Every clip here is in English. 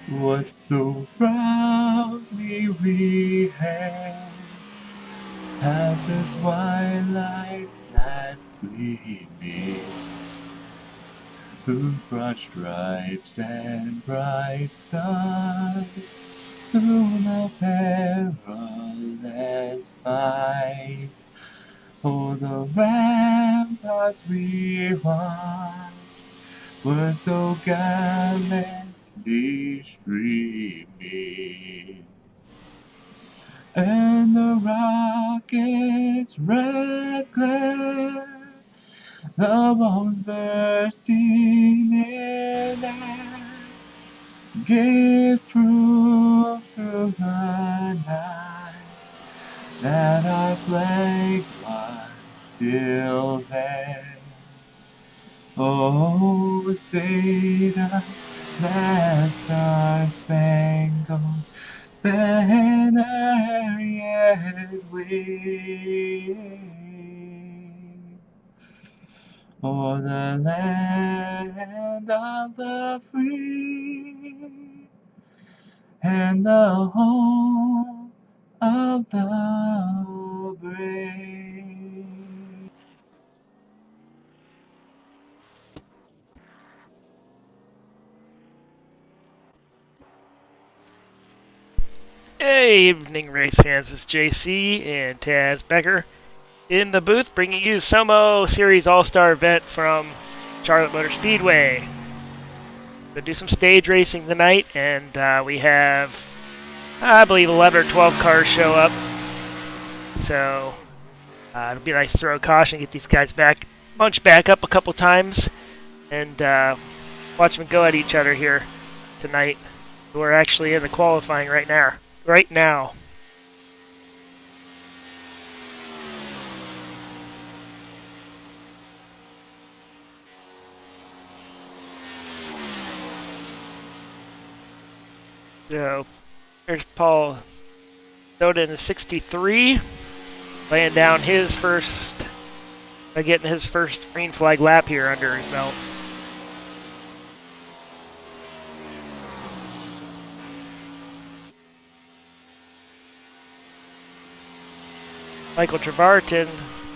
What so proudly we hailed as the twilight's last gleaming, who brought stripes and bright stars through the perilous fight. Oh, the ramparts we watched were so gallantly streaming, and the rocket's red glare, the bombs bursting in air, gave proof through the night that our flag was still there. Oh, say does that star-spangled banner yet wave o'er the land of the free and the home of the brave. Hey, evening race fans, it's JC and Taz Becker in the booth bringing you SOMO Series All-Star event from Charlotte Motor Speedway. We'll do some stage racing tonight, and we have, I believe, 11 or 12 cars show up. So it'll be nice to throw a caution, get these guys bunch back up a couple times, and watch them go at each other here tonight. We're actually in the qualifying right now. So there's Paul Soda in the 63, laying down getting his first green flag lap here under his belt. Michael Trevarton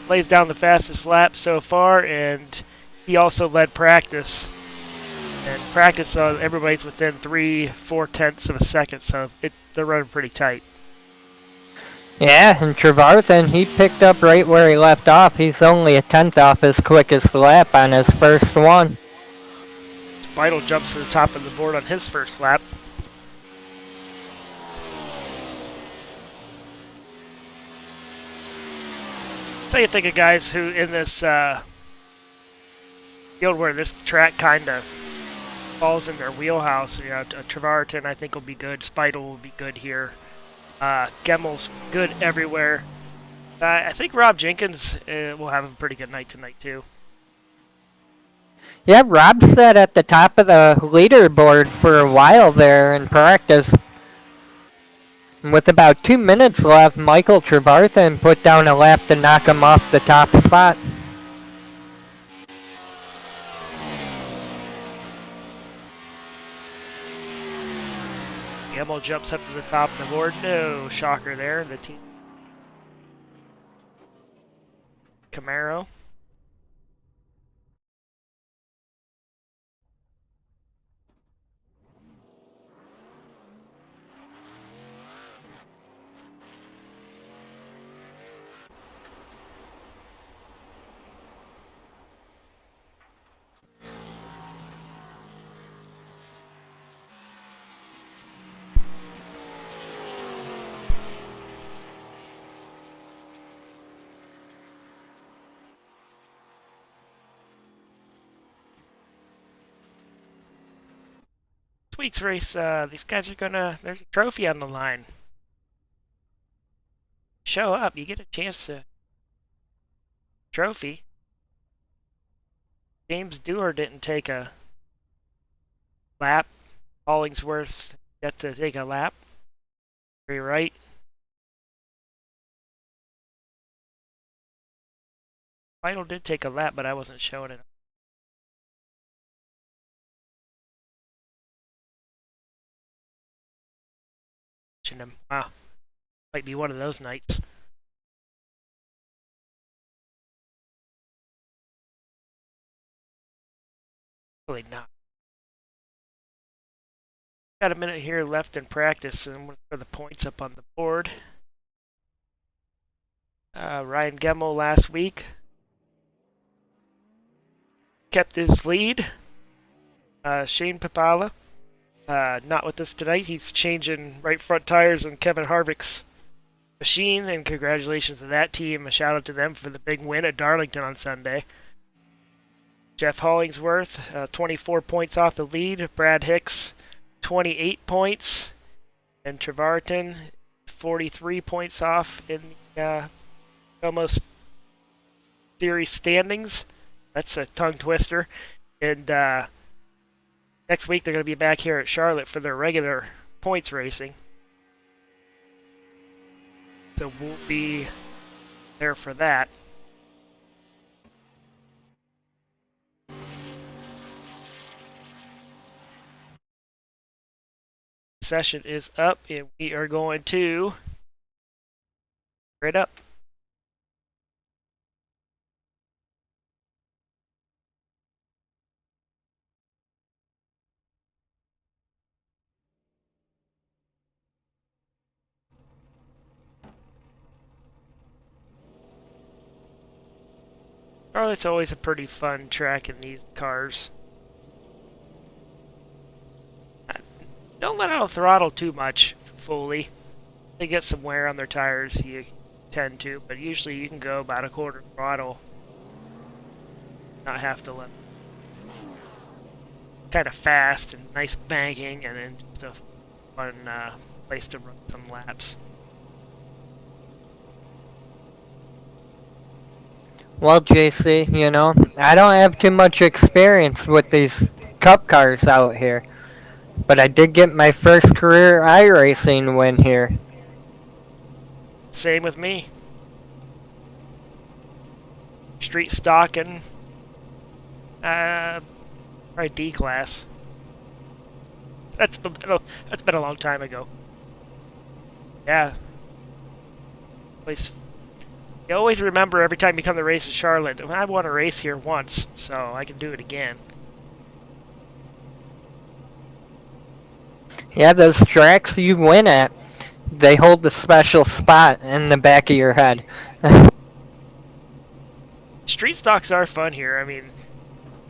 lays down the fastest lap so far, and he also led practice. And practice, everybody's within 3-4 tenths of a second, so they're running pretty tight. Yeah, and Trevarthen, he picked up right where he left off. He's only a tenth off his quickest lap on his first one. Vital jumps to the top of the board on his first lap. So you think of guys who in this field where this track kind of falls in their wheelhouse. You know, Trevarton I think will be good. Spital will be good here. Gemmel's good everywhere. I think Rob Jenkins will have a pretty good night tonight too. Yeah, Rob sat at the top of the leaderboard for a while there in practice. With about 2 minutes left, Michael Trevarthen put down a lap to knock him off the top spot. Gemmel jumps up to the top of the board. No shocker there. The team Camaro. This week's race, these guys there's a trophy on the line. Show up, you get a chance to trophy. James Dewar didn't take a lap. Hollingsworth got to take a lap. Very right. Vital did take a lap, but I wasn't showing it. watching him. Wow, might be one of those nights. Really not. Got a minute here left in practice, and I'm going to throw the points up on the board. Ryan Gemmel last week kept his lead. Shane Papala, not with us tonight. He's changing right front tires on Kevin Harvick's machine, and congratulations to that team. A shout out to them for the big win at Darlington on Sunday. Jeff Hollingsworth, 24 points off the lead. Brad Hicks, 28 points. And Trevarton, 43 points off in the almost series standings. That's a tongue twister. And next week they're going to be back here at Charlotte for their regular points racing. So we'll be there for that. Session is up, and we are going to grid up. Charlotte's always a pretty fun track in these cars. Don't let out throttle too much fully. They get some wear on their tires, you tend to, but usually you can go about a quarter throttle. Not have to let. Kind of fast and nice banking, and then just a fun place to run some laps. Well, JC, you know, I don't have too much experience with these cup cars out here, but I did get my first career iRacing win here. Same with me. Street stocking, probably D class. That's been a long time ago. Yeah. You always remember every time you come to race in Charlotte, I won a race here once, so I can do it again. Yeah, those tracks you win at, they hold a special spot in the back of your head. Street stocks are fun here. I mean,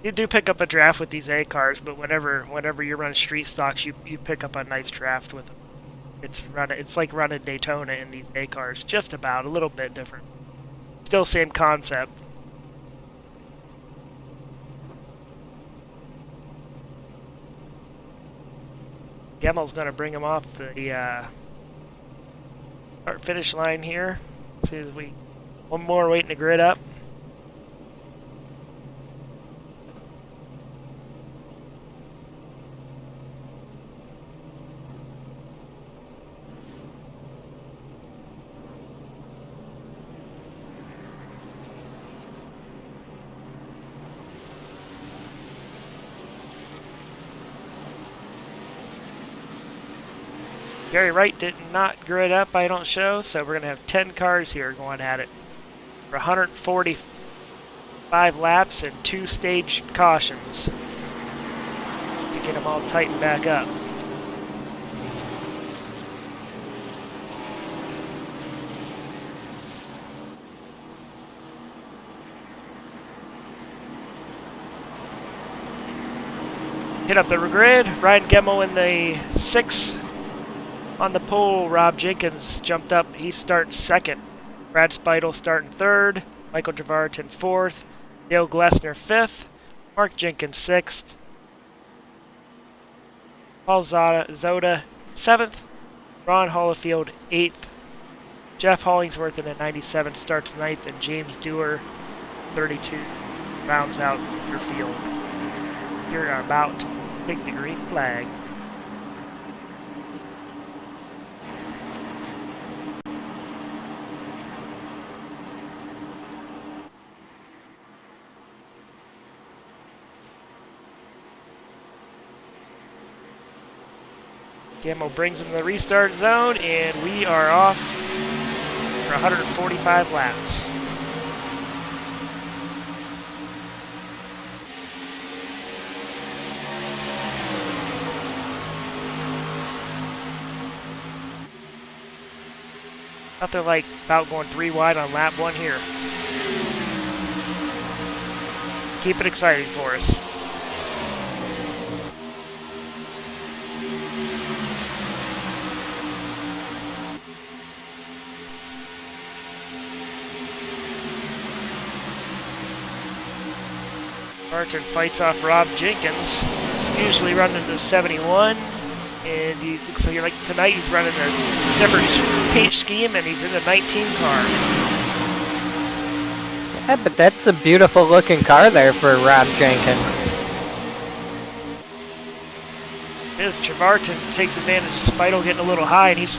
you do pick up a draft with these A cars, but whenever you run street stocks, you pick up a nice draft with them. It's like running Daytona in these A cars, just about, a little bit different. Still same concept. Gemmel's going to bring him off the start finish line here. As soon as one more waiting to grid up. Gary Wright did not grid up, I don't show, so we're going to have 10 cars here going at it for 145 laps and 2 staged cautions to get them all tightened back up. Hit up the grid, Ryan Gemmel in the 6. On the pole, Rob Jenkins jumped up. He's starting second. Brad Speidel starting third. Michael Trevarton fourth. Dale Glessner fifth. Mark Jenkins sixth. Paul Zoda seventh. Ron Holofield eighth. Jeff Hollingsworth in a 97 starts ninth, and James Dewar 32 rounds out your field. You're about to take the green flag. Gamble brings him to the restart zone, and we are off for 145 laps. Nothing like about going 3 wide on lap 1 here. Keep it exciting for us. Martin fights off Rob Jenkins, usually running the 71, and he looks like tonight he's running a different paint scheme, and he's in the 19 car. Yeah, but that's a beautiful looking car there for Rob Jenkins. As Trevarton takes advantage of Speidel getting a little high, and he's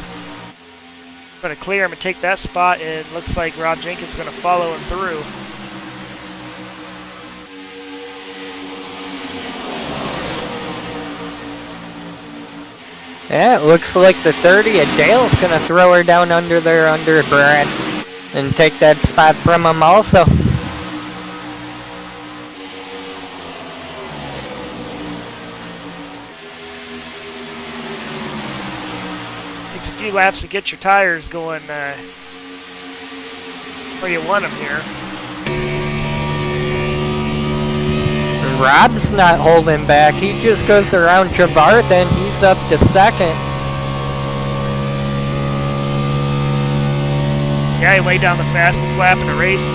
going to clear him and take that spot, and it looks like Rob Jenkins is going to follow him through. Yeah, it looks like the 30 at Dale's gonna throw her down under there under Brad and take that spot from him also. Takes a few laps to get your tires going where you want them here. Rob's not holding back. He just goes around Trevarthen. He's up to second. Yeah, he laid down the fastest lap in the race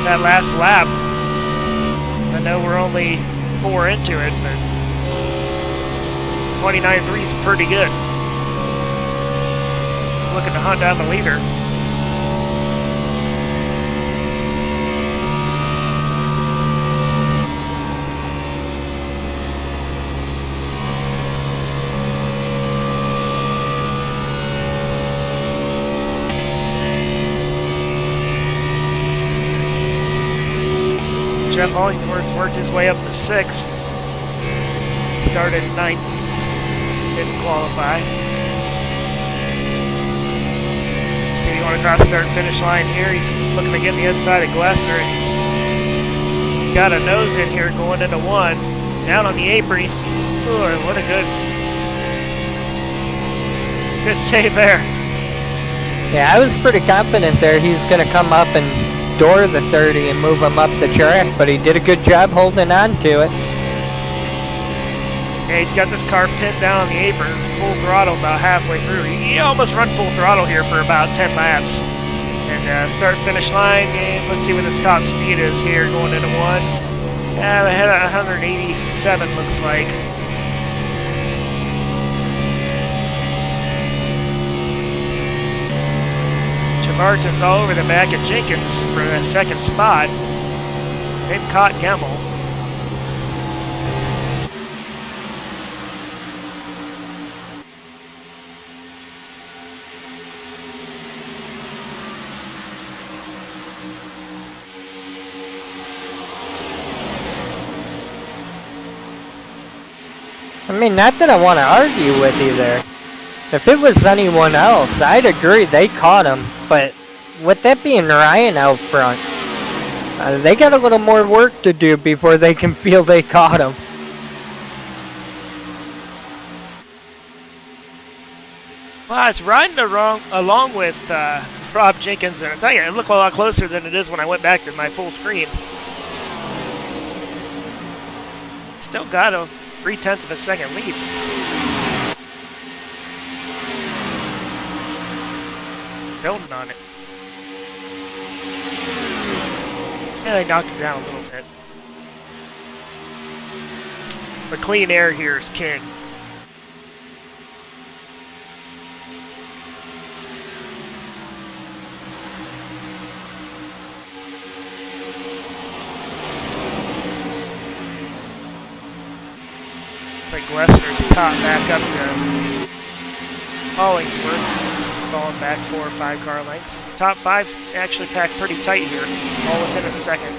that last lap. I know we're only 4 into it, but 29.3 is pretty good. He's looking to hunt down the leader. Jeff Hollingsworth worked his way up to 6th. Started 9th. Didn't qualify. See, he went across the start and finish line here. He's looking to get the inside of Glesser. Got a nose in here going into 1. Down on the apron. He's, oh, what a good save there. Yeah, I was pretty confident there he was going to come up and door the 30 and move him up the track, but he did a good job holding on to it. Yeah, he's got this car pinned down on the apron, full throttle about halfway through. He almost run full throttle here for about 10 laps. And start-finish line, and let's see what his top speed is here going into 1. Yeah, ahead of 187 looks like. Martin's all over the back of Jenkins for the 2nd spot. They've caught Gemmel. I mean, not that I want to argue with you there. If it was anyone else, I'd agree they caught him, but with that being Ryan out front, they got a little more work to do before they can feel they caught him. Well, it's riding along with Rob Jenkins, and I tell you, it looked a lot closer than it is when I went back to my full screen. Still got a 0.3 of a second lead. Building on it. Yeah, they knocked him down a little bit. But clean air here is king. Like Glesser's caught back up to Hollingsworth. Falling back 4 or 5 car lengths. Top 5 actually packed pretty tight here, all within a second.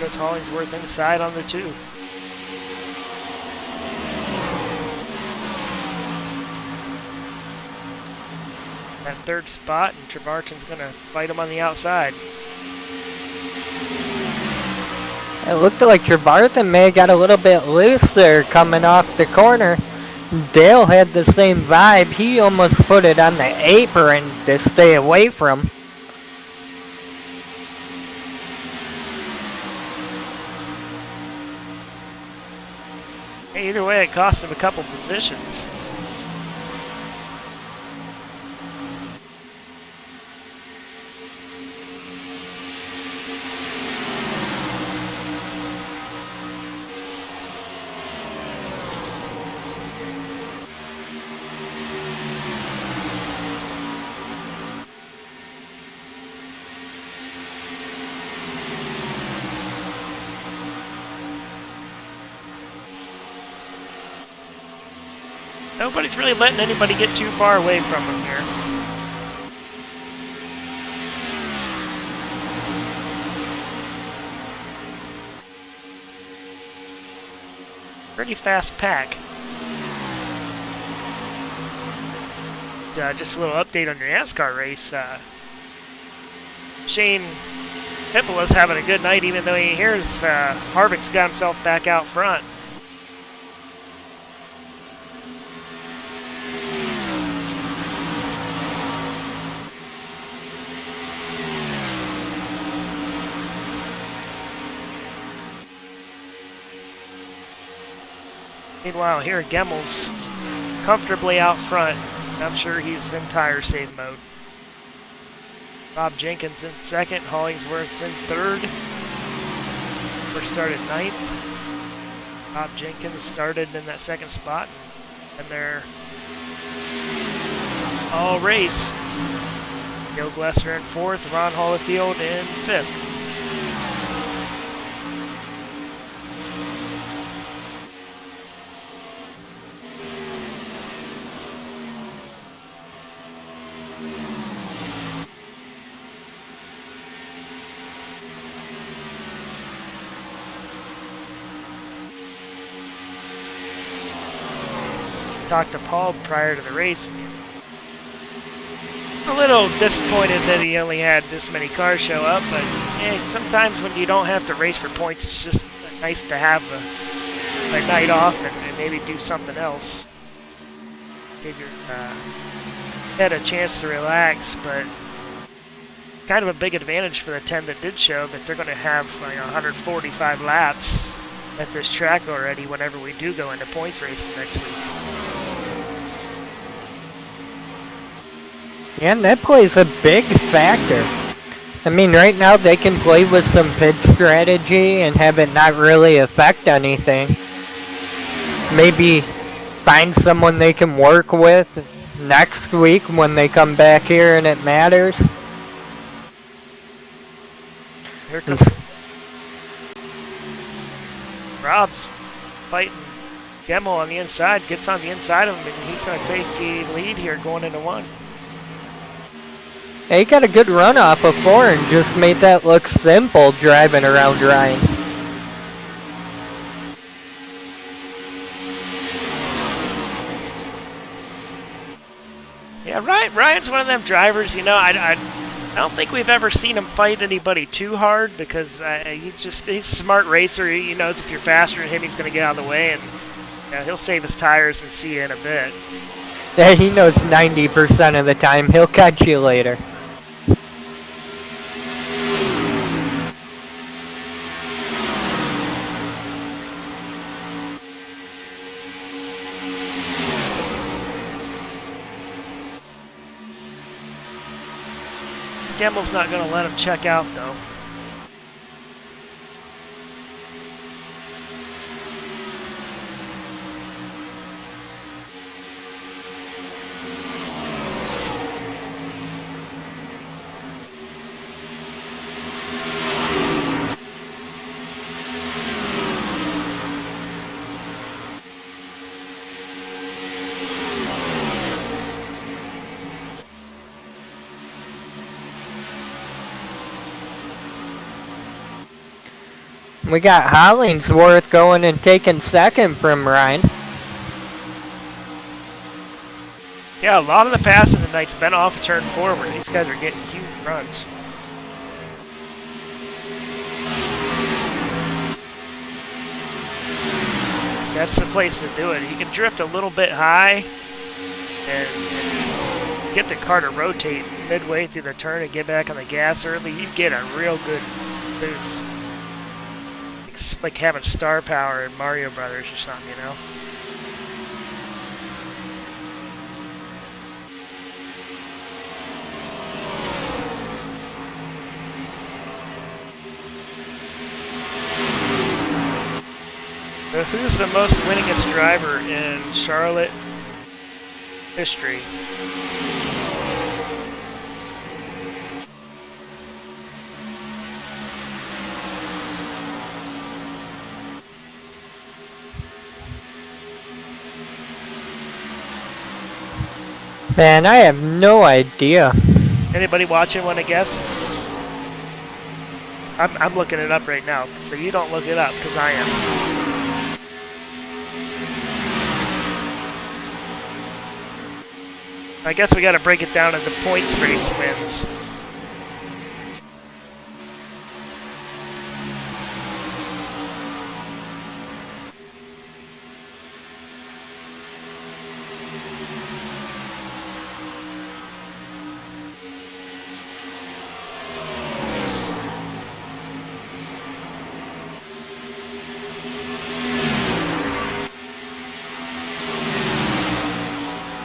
goes Hollingsworth inside on the 2. That 3rd spot, and Trevarton's going to fight him on the outside. It looked like Trevarton may have got a little bit loose there coming off the corner. Dale had the same vibe. He almost put it on the apron to stay away from. Either way, it cost him a couple positions. Nobody's really letting anybody get too far away from him here. Pretty fast pack. Just a little update on your NASCAR race. Shane Pippola's having a good night, even though he ain't here. Harvick's got himself back out front. Meanwhile, here Gemmel's comfortably out front. I'm sure he's in tire save mode. Rob Jenkins in 2nd, Hollingsworth's in 3rd. First started 9th. Rob Jenkins started in that 2nd spot, and they're all race. Gil Glesser in 4th, Ron Holifield in 5th. Talked to Paul prior to the race. A little disappointed that he only had this many cars show up, but sometimes when you don't have to race for points, it's just nice to have a night off and maybe do something else. Give your head a chance to relax, but kind of a big advantage for the 10 that did show that they're going to have 145 laps at this track already whenever we do go into points racing next week. Yeah, and that plays a big factor. I mean, right now they can play with some pit strategy and have it not really affect anything. Maybe find someone they can work with next week when they come back here and it matters. Here comes Rob's fighting Gemmel on the inside, gets on the inside of him, and he's going to take the lead here going into 1. He got a good run off of 4 and just made that look simple driving around Ryan. Yeah, Ryan's one of them drivers, I don't think we've ever seen him fight anybody too hard because he's a smart racer. He knows if you're faster than him, he's going to get out of the way, and he'll save his tires and see you in a bit. Yeah, he knows 90% of the time he'll catch you later. Gemmel's not going to let him check out, though. We got Hollingsworth going and taking second from Ryan. Yeah, a lot of the passing tonight's been off turn forward. These guys are getting huge runs. That's the place to do it. You can drift a little bit high and get the car to rotate midway through the turn and get back on the gas early. You get a real good boost. It's like having star power in Mario Brothers or something, you know? So who's the most winningest driver in Charlotte history? Man, I have no idea. Anybody watching want to guess? I'm looking it up right now, so you don't look it up, because I am. I guess we got to break it down into points race wins.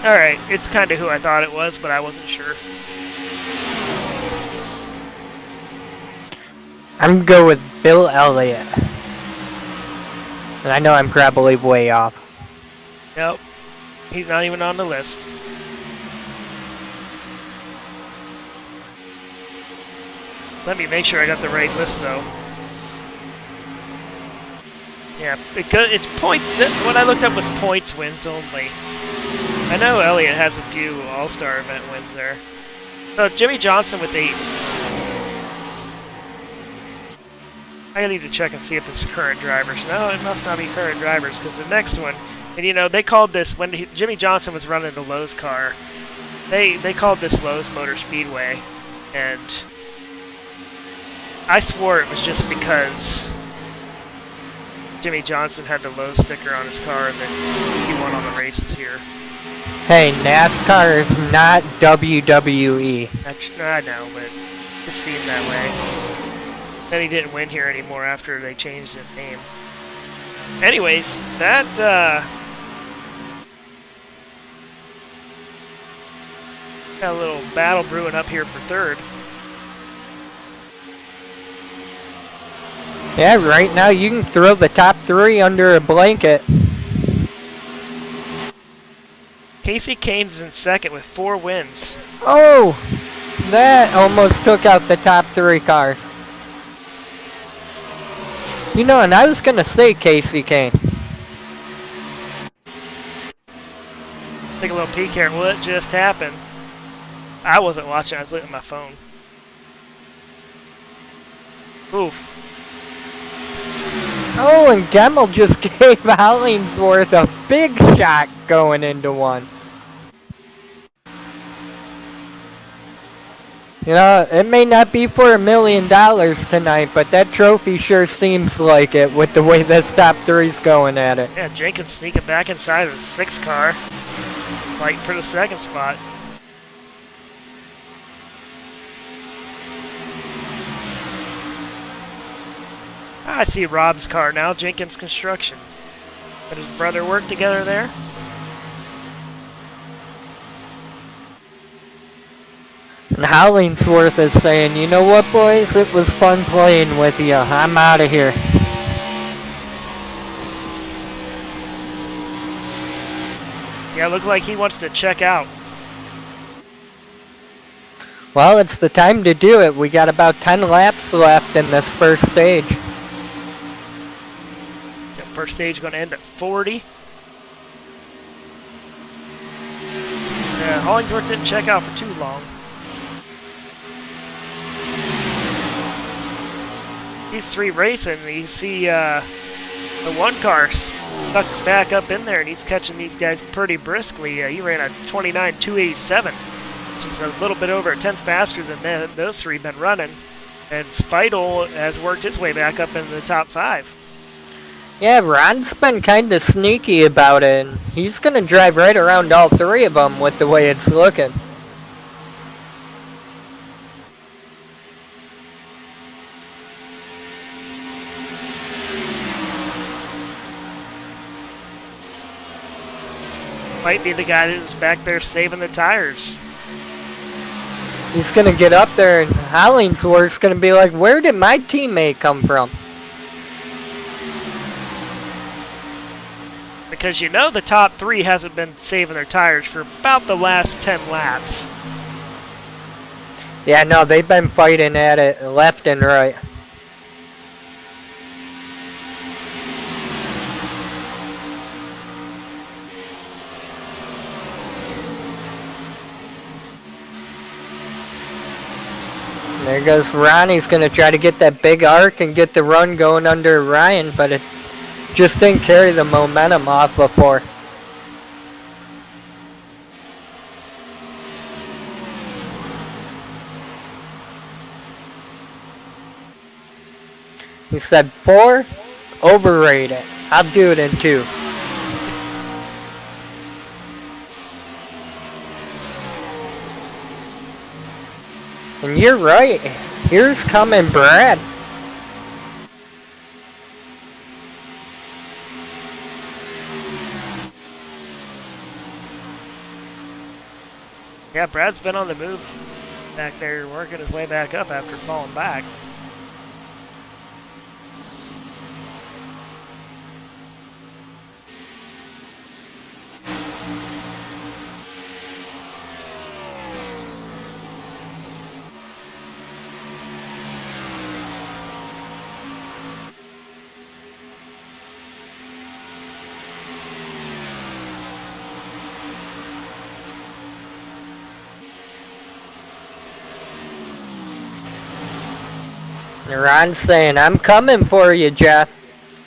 Alright, it's kind of who I thought it was, but I wasn't sure. I'm gonna go with Bill Elliott. And I know I'm probably way off. Nope, he's not even on the list. Let me make sure I got the right list, though. Yeah, because it's points. What I looked up was points wins only. I know Elliott has a few All-Star event wins there. So Jimmy Johnson with 8. I need to check and see if it's current drivers. No, it must not be current drivers, because the next one, and you know, they called this, when Jimmy Johnson was running the Lowe's car, they called this Lowe's Motor Speedway, and I swore it was just because Jimmy Johnson had the Lowe's sticker on his car and then he won all the races here. Hey, NASCAR is not WWE. I know, but it just seemed that way. Then he didn't win here anymore after they changed his name. Anyways, that got a little battle brewing up here for third. Yeah, right now you can throw the top 3 under a blanket. Casey Kane's in second with 4 wins. Oh! That almost took out the top 3 cars. You know, and I was gonna say Casey Kane. Take a little peek here at what just happened. I wasn't watching, I was looking at my phone. Oof. Oh, and Gemmel just gave Hollingsworth a big shot going into one. You know, it may not be for $1 million tonight, but that trophy sure seems like it with the way this top 3's going at it. Yeah, Jenkins sneaking back inside of the 6 car. Fighting for the second spot. I see Rob's car now, Jenkins Construction. Did his brother work together there? And Hollingsworth is saying, you know what, boys? It was fun playing with you. I'm out of here. Yeah, it looks like he wants to check out. Well, it's the time to do it. We got about 10 laps left in this first stage. The first stage going to end at 40. Yeah, Hollingsworth didn't check out for too long. these three racing, you see the one car stuck back up in there, and he's catching these guys pretty briskly. He ran a 29.287, which is a little bit over a tenth faster than those three been running. And Speidel has worked his way back up into the top 5. Yeah, Ron's been kind of sneaky about it. He's going to drive right around all three of them with the way it's looking. Might be the guy who's back there saving the tires. He's going to get up there, and Hollingsworth's going to be like, where did my teammate come from? Because you know the top 3 hasn't been saving their tires for about the last 10 laps. Yeah, no, they've been fighting at it left and right. There goes Ronnie's going to try to get that big arc and get the run going under Ryan, but it just didn't carry the momentum off before. He said 4, overrated. I'll do it in 2. And you're right. Here's coming Brad. Yeah, Brad's been on the move back there, working his way back up after falling back. Ron's saying, I'm coming for you, Jeff.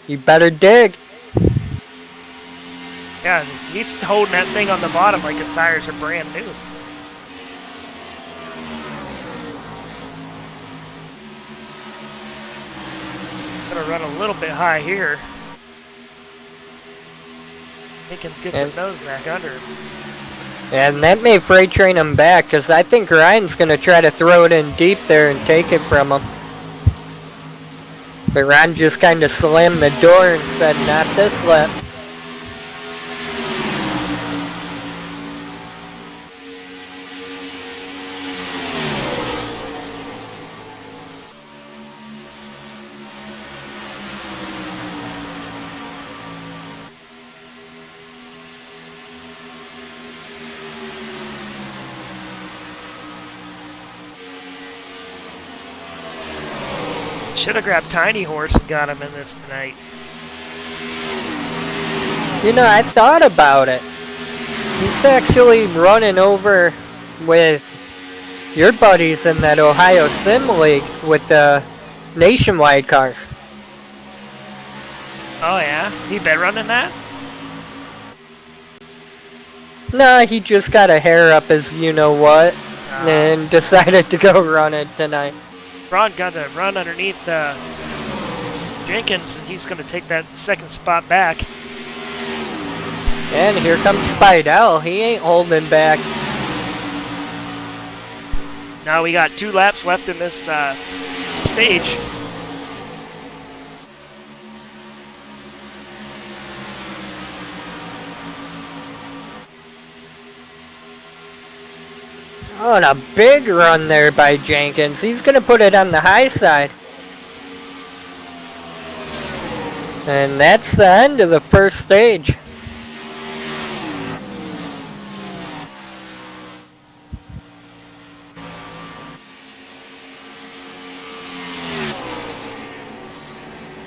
You better dig. Yeah, he's holding that thing on the bottom like his tires are brand new. Gonna run a little bit high here. Jenkins gets his nose back under him. And that may freight train him back, because I think Ryan's going to try to throw it in deep there and take it from him. But Ryan just kind of slammed the door and said, not this lap. Should have grabbed Tiny Horse and got him in this tonight. You know, I thought about it. He's actually running over with your buddies in that Ohio Sim League with the nationwide cars. Oh yeah? He been running that? No, he just got a hair up his you-know-what and decided to go run it tonight. Ron got to run underneath Jenkins, and he's going to take that second spot back. And here comes Speidel. He ain't holding back. Now we got 2 laps left in this stage. Oh, and a big run there by Jenkins. He's going to put it on the high side. And that's the end of the first stage.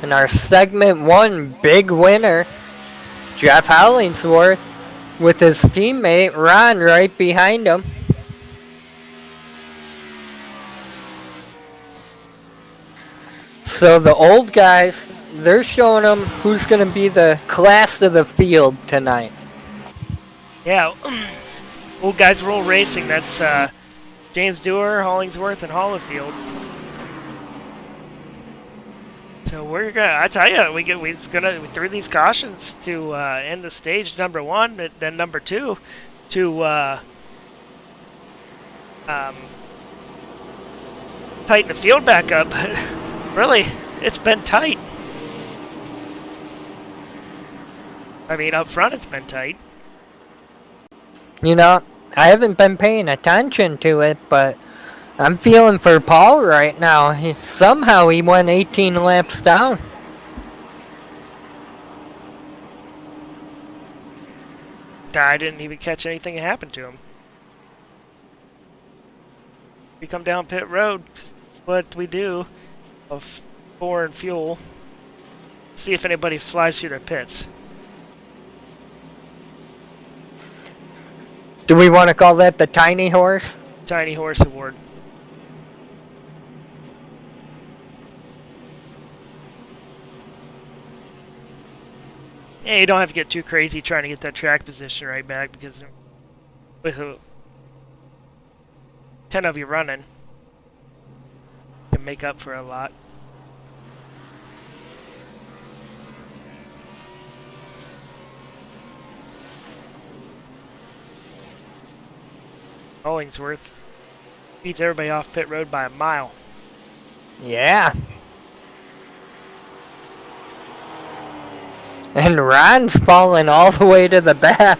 And our segment 1 big winner, Jeff Hollingsworth, with his teammate Ron right behind him. So the old guys, they're showing them who's going to be the class of the field tonight. Yeah, old guys roll racing. That's James Dewar, Hollingsworth, and Hollifield. So we're gonna. I tell you, we through these cautions to end the stage number 1, then number 2, to tighten the field back up. But really, it's been tight. I mean, up front, it's been tight. You know, I haven't been paying attention to it, but I'm feeling for Paul right now. Somehow he went 18 laps down. I didn't even catch anything that happened to him. We come down pit road. What we do of 4 and fuel. See if anybody slides through their pits. Do we want to call that the tiny horse? Tiny Horse Award. Yeah, you don't have to get too crazy trying to get that track position right back, because with 10 of you running, you can make up for a lot. Hollingsworth beats everybody off pit road by a mile. Yeah. And Ron's falling all the way to the back.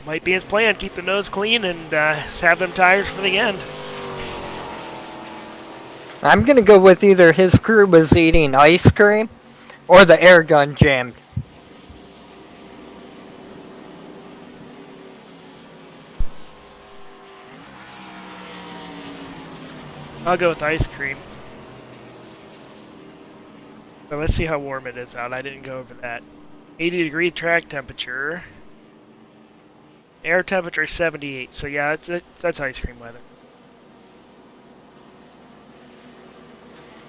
Might be his plan, keep the nose clean and have them tires for the end. I'm gonna go with either his crew was eating ice cream or the air gun jammed. I'll go with ice cream. So let's see how warm it is out. I didn't go over that. 80-degree track temperature. Air temperature 78. So yeah, that's ice cream weather.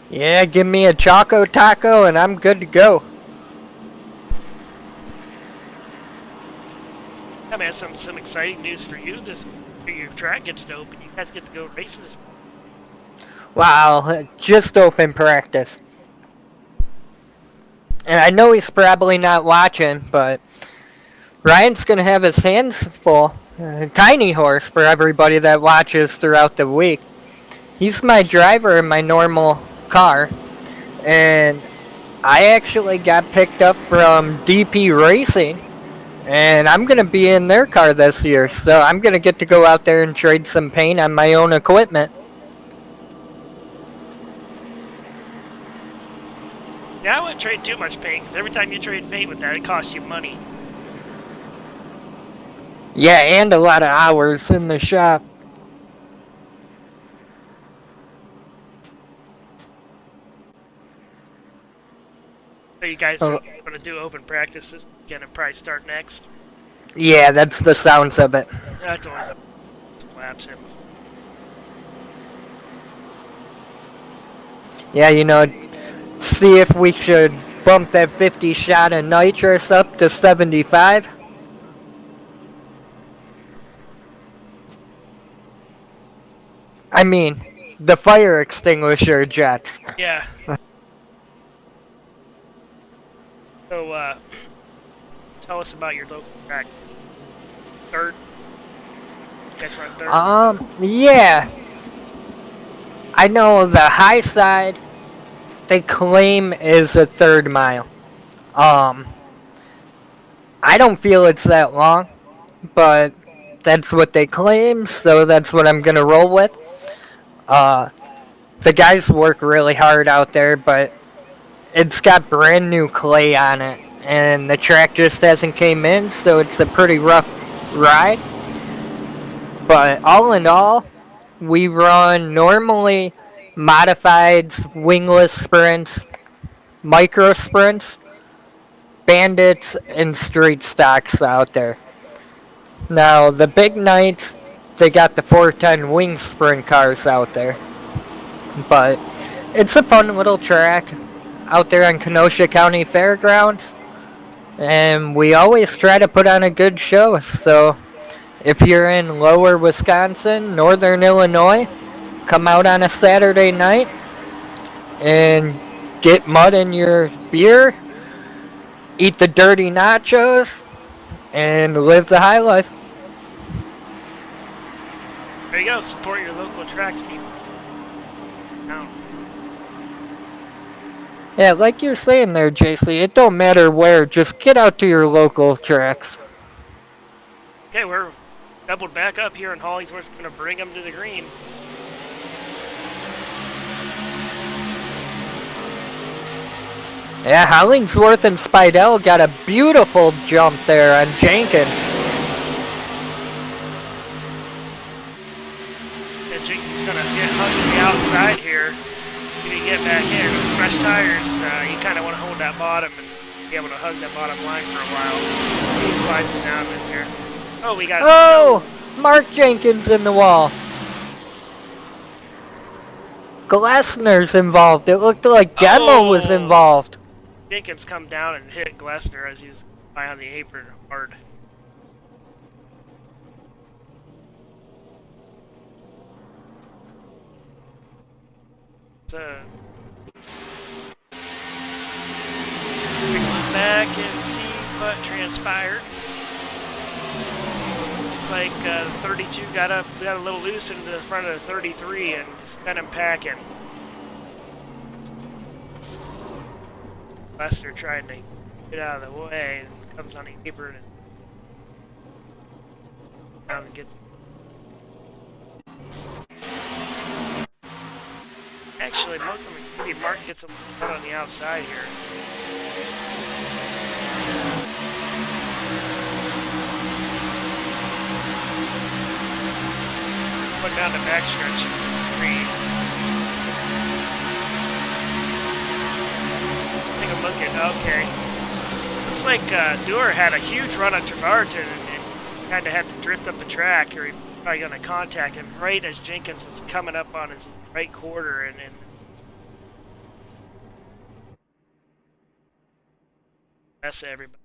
Yeah, give me a Choco Taco and I'm good to go. I mean, some exciting news for you. Your track gets to open. You guys get to go racing this. Wow, just open practice. And I know he's probably not watching, but Ryan's going to have his hands full. Tiny horse for everybody that watches throughout the week. He's my driver in my normal car. And I actually got picked up from DP Racing. And I'm going to be in their car this year. So I'm going to get to go out there and trade some paint on my own equipment. Yeah, I wouldn't trade too much paint, because every time you trade paint with that, it costs you money. Yeah, and a lot of hours in the shop. So you guys are going to do open practice this weekend and probably start next? Yeah, that's the sounds of it. That's always a laps in. Yeah, you know, see if we should bump that 50 shot of nitrous up to 75. I mean, the fire extinguisher jets. Yeah. So, tell us about your local track. Dirt? You guys run dirt? Yeah. I know the high side, they claim is a 3rd mile. I don't feel it's that long, but that's what they claim, so that's what I'm gonna roll with. The guys work really hard out there, but it's got brand new clay on it, and the track just hasn't came in, so it's a pretty rough ride. But all in all, we run normally modifieds, wingless sprints, micro sprints, bandits and street stocks out there. Now, the big nights, they got the 410 wing sprint cars out there. But it's a fun little track out there on Kenosha County Fairgrounds. And we always try to put on a good show. So if you're in lower Wisconsin, northern Illinois, come out on a Saturday night and get mud in your beer, eat the dirty nachos, and live the high life. There you go. Support your local tracks, people. Now. Yeah, like you're saying there, JC, it don't matter where, just get out to your local tracks. Okay, we're doubled back up here, and Hollingsworth's going to bring them to the green. Yeah, Hollingsworth and Spidell got a beautiful jump there on Jenkins. Yeah, Jenkins's going to get hugged to the outside here. If you get back in with fresh tires, you kind of want to hold that bottom and be able to hug that bottom line for a while. He slides it down in here. Oh, we got... Oh! Mark Jenkins in the wall. Glessner's involved. It looked like Demo was involved. Jenkins come down and hit Glessner as he's behind the apron hard. So, back and see what transpired. Looks like 32 got a little loose into the front of the 33 and sent him packing. Lester trying to get out of the way and comes on the apron and down and gets. Actually, most of them, maybe Mark gets him out on the outside here. Put down the backstretch and three. Take a look at, okay. Looks like Dewar had a huge run on Trevarton and kind of had to drift up the track, or he was probably going to contact him right as Jenkins was coming up on his right quarter and mess everybody.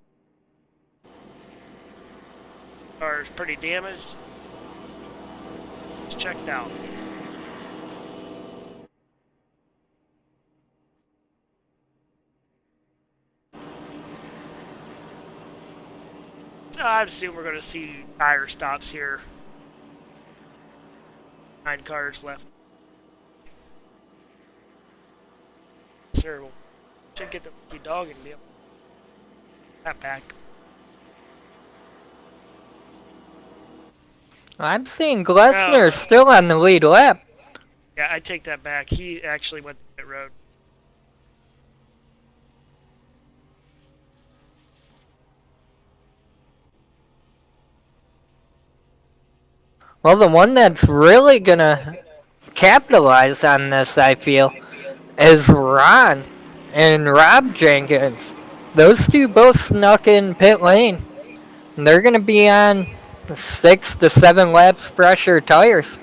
Car's pretty damaged. It's checked out. I assume we're going to see tire stops here. 9 cars left. Sir, we'll should get the lucky dog and be able to that back. I'm seeing Glessner still on the lead lap. Yeah, I take that back. He actually went to pit road. Well, the one that's really gonna capitalize on this, I feel, is Ron and Rob Jenkins. Those two both snuck in pit lane. And they're gonna be on 6 to 7 laps fresher tires.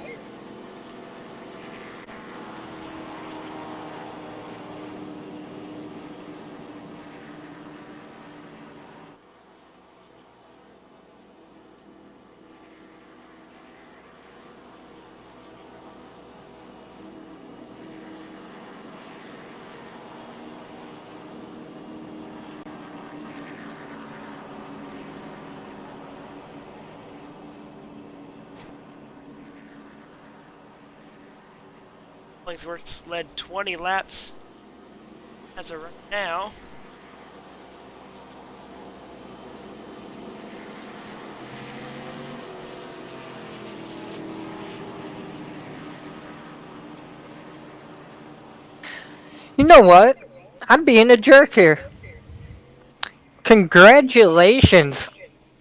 Hollingsworth's led 20 laps as of right now. You know what? I'm being a jerk here. Congratulations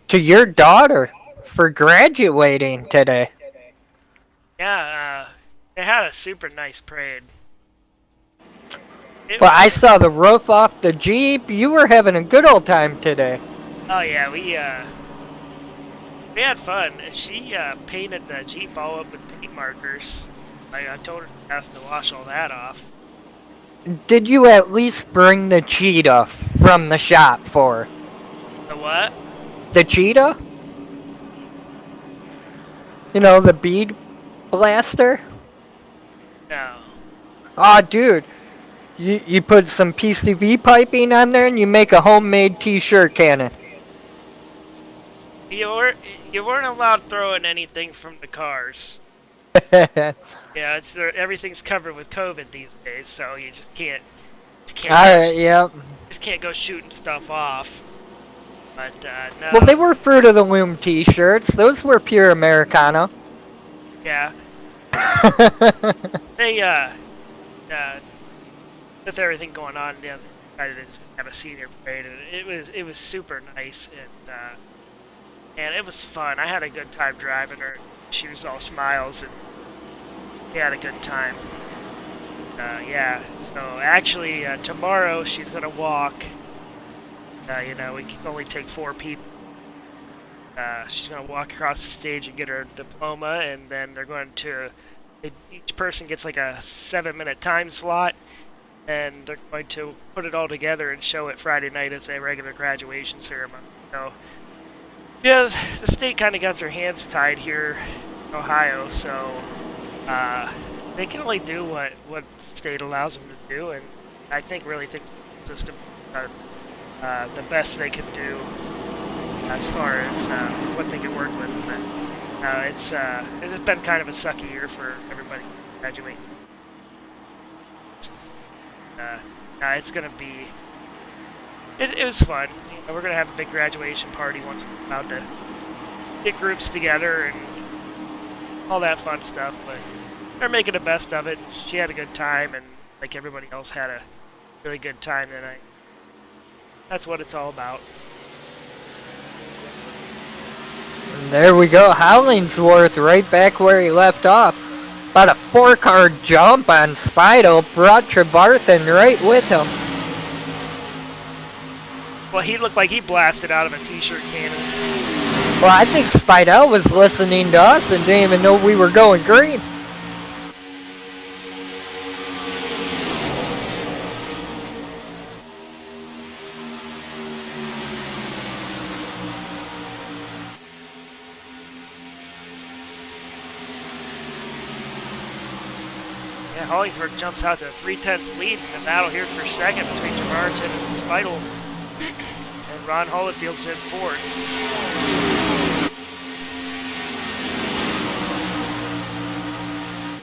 to your daughter for graduating today. Yeah, they had a super nice parade. It Well, I was. saw the roof off the Jeep. You were having a good old time today. Oh yeah, we had fun. She painted the Jeep all up with paint markers. I told her she has to wash all that off. Did you at least bring the cheetah from the shop for her? The what? The cheetah? You know, the bead blaster? No. Aw, dude. You put some PCV piping on there and you make a homemade t-shirt cannon. You weren't allowed throwing anything from the cars. Yeah, everything's covered with COVID these days, so you just can't. Alright, yep. Just can't go shooting stuff off. But no. Well, they were Fruit of the Loom t-shirts. Those were pure Americano. Yeah. They with everything going on, they decided to just have a senior parade, and it was super nice, and it was fun. I had a good time driving her. She was all smiles, and we had a good time. Yeah. So actually, tomorrow she's gonna walk. You know, we can only take 4 people. She's going to walk across the stage and get her diploma, and then they're going to... Each person gets like a 7-minute time slot, and they're going to put it all together and show it Friday night as a regular graduation ceremony. So, yeah, the state kind of got their hands tied here in Ohio, so they can only do what the state allows them to do, and I really think the system the best they can do as far as what they can work with. But it's been kind of a sucky year for everybody graduating. It's gonna be. It was fun. You know, we're gonna have a big graduation party once we're allowed to get groups together and all that fun stuff. But they're making the best of it. She had a good time, and like everybody else had a really good time tonight. That's what it's all about. And there we go, Hollingsworth right back where he left off. About a 4-car jump on Spidel brought Trevarthen right with him. Well, he looked like he blasted out of a t-shirt cannon. Well, I think Spidel was listening to us and didn't even know we were going green. Yeah, Hollingsworth jumps out to a 3/10 lead in the battle here for second between Trevarthen and Spidel. And Ron Holifield's in fourth.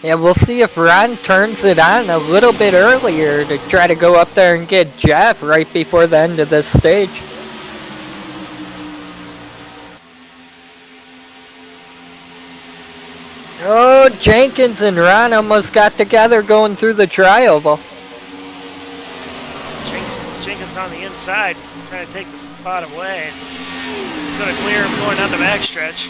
Yeah, we'll see if Ron turns it on a little bit earlier to try to go up there and get Jeff right before the end of this stage. Oh, Jenkins and Ron almost got together going through the trioval. Jenkins on the inside, trying to take the spot away. He's going to clear him going down the backstretch.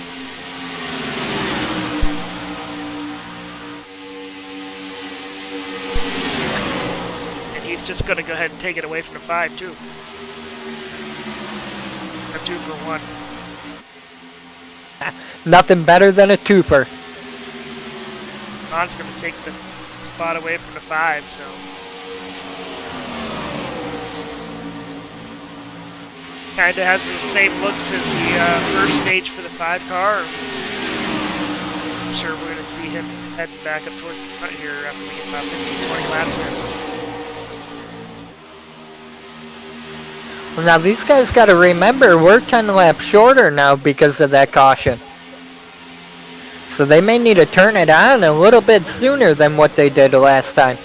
And he's just going to go ahead and take it away from the 5, too. A 2 for 1. Nothing better than a twofer. Ron's going to take the spot away from the 5, so... Kind of has the same looks as the first stage for the 5 car. I'm sure we're going to see him heading back up towards the front here after we get about 15-20 laps in. Well, now these guys got to remember we're 10 laps shorter now because of that caution. So they may need to turn it on a little bit sooner than what they did last time.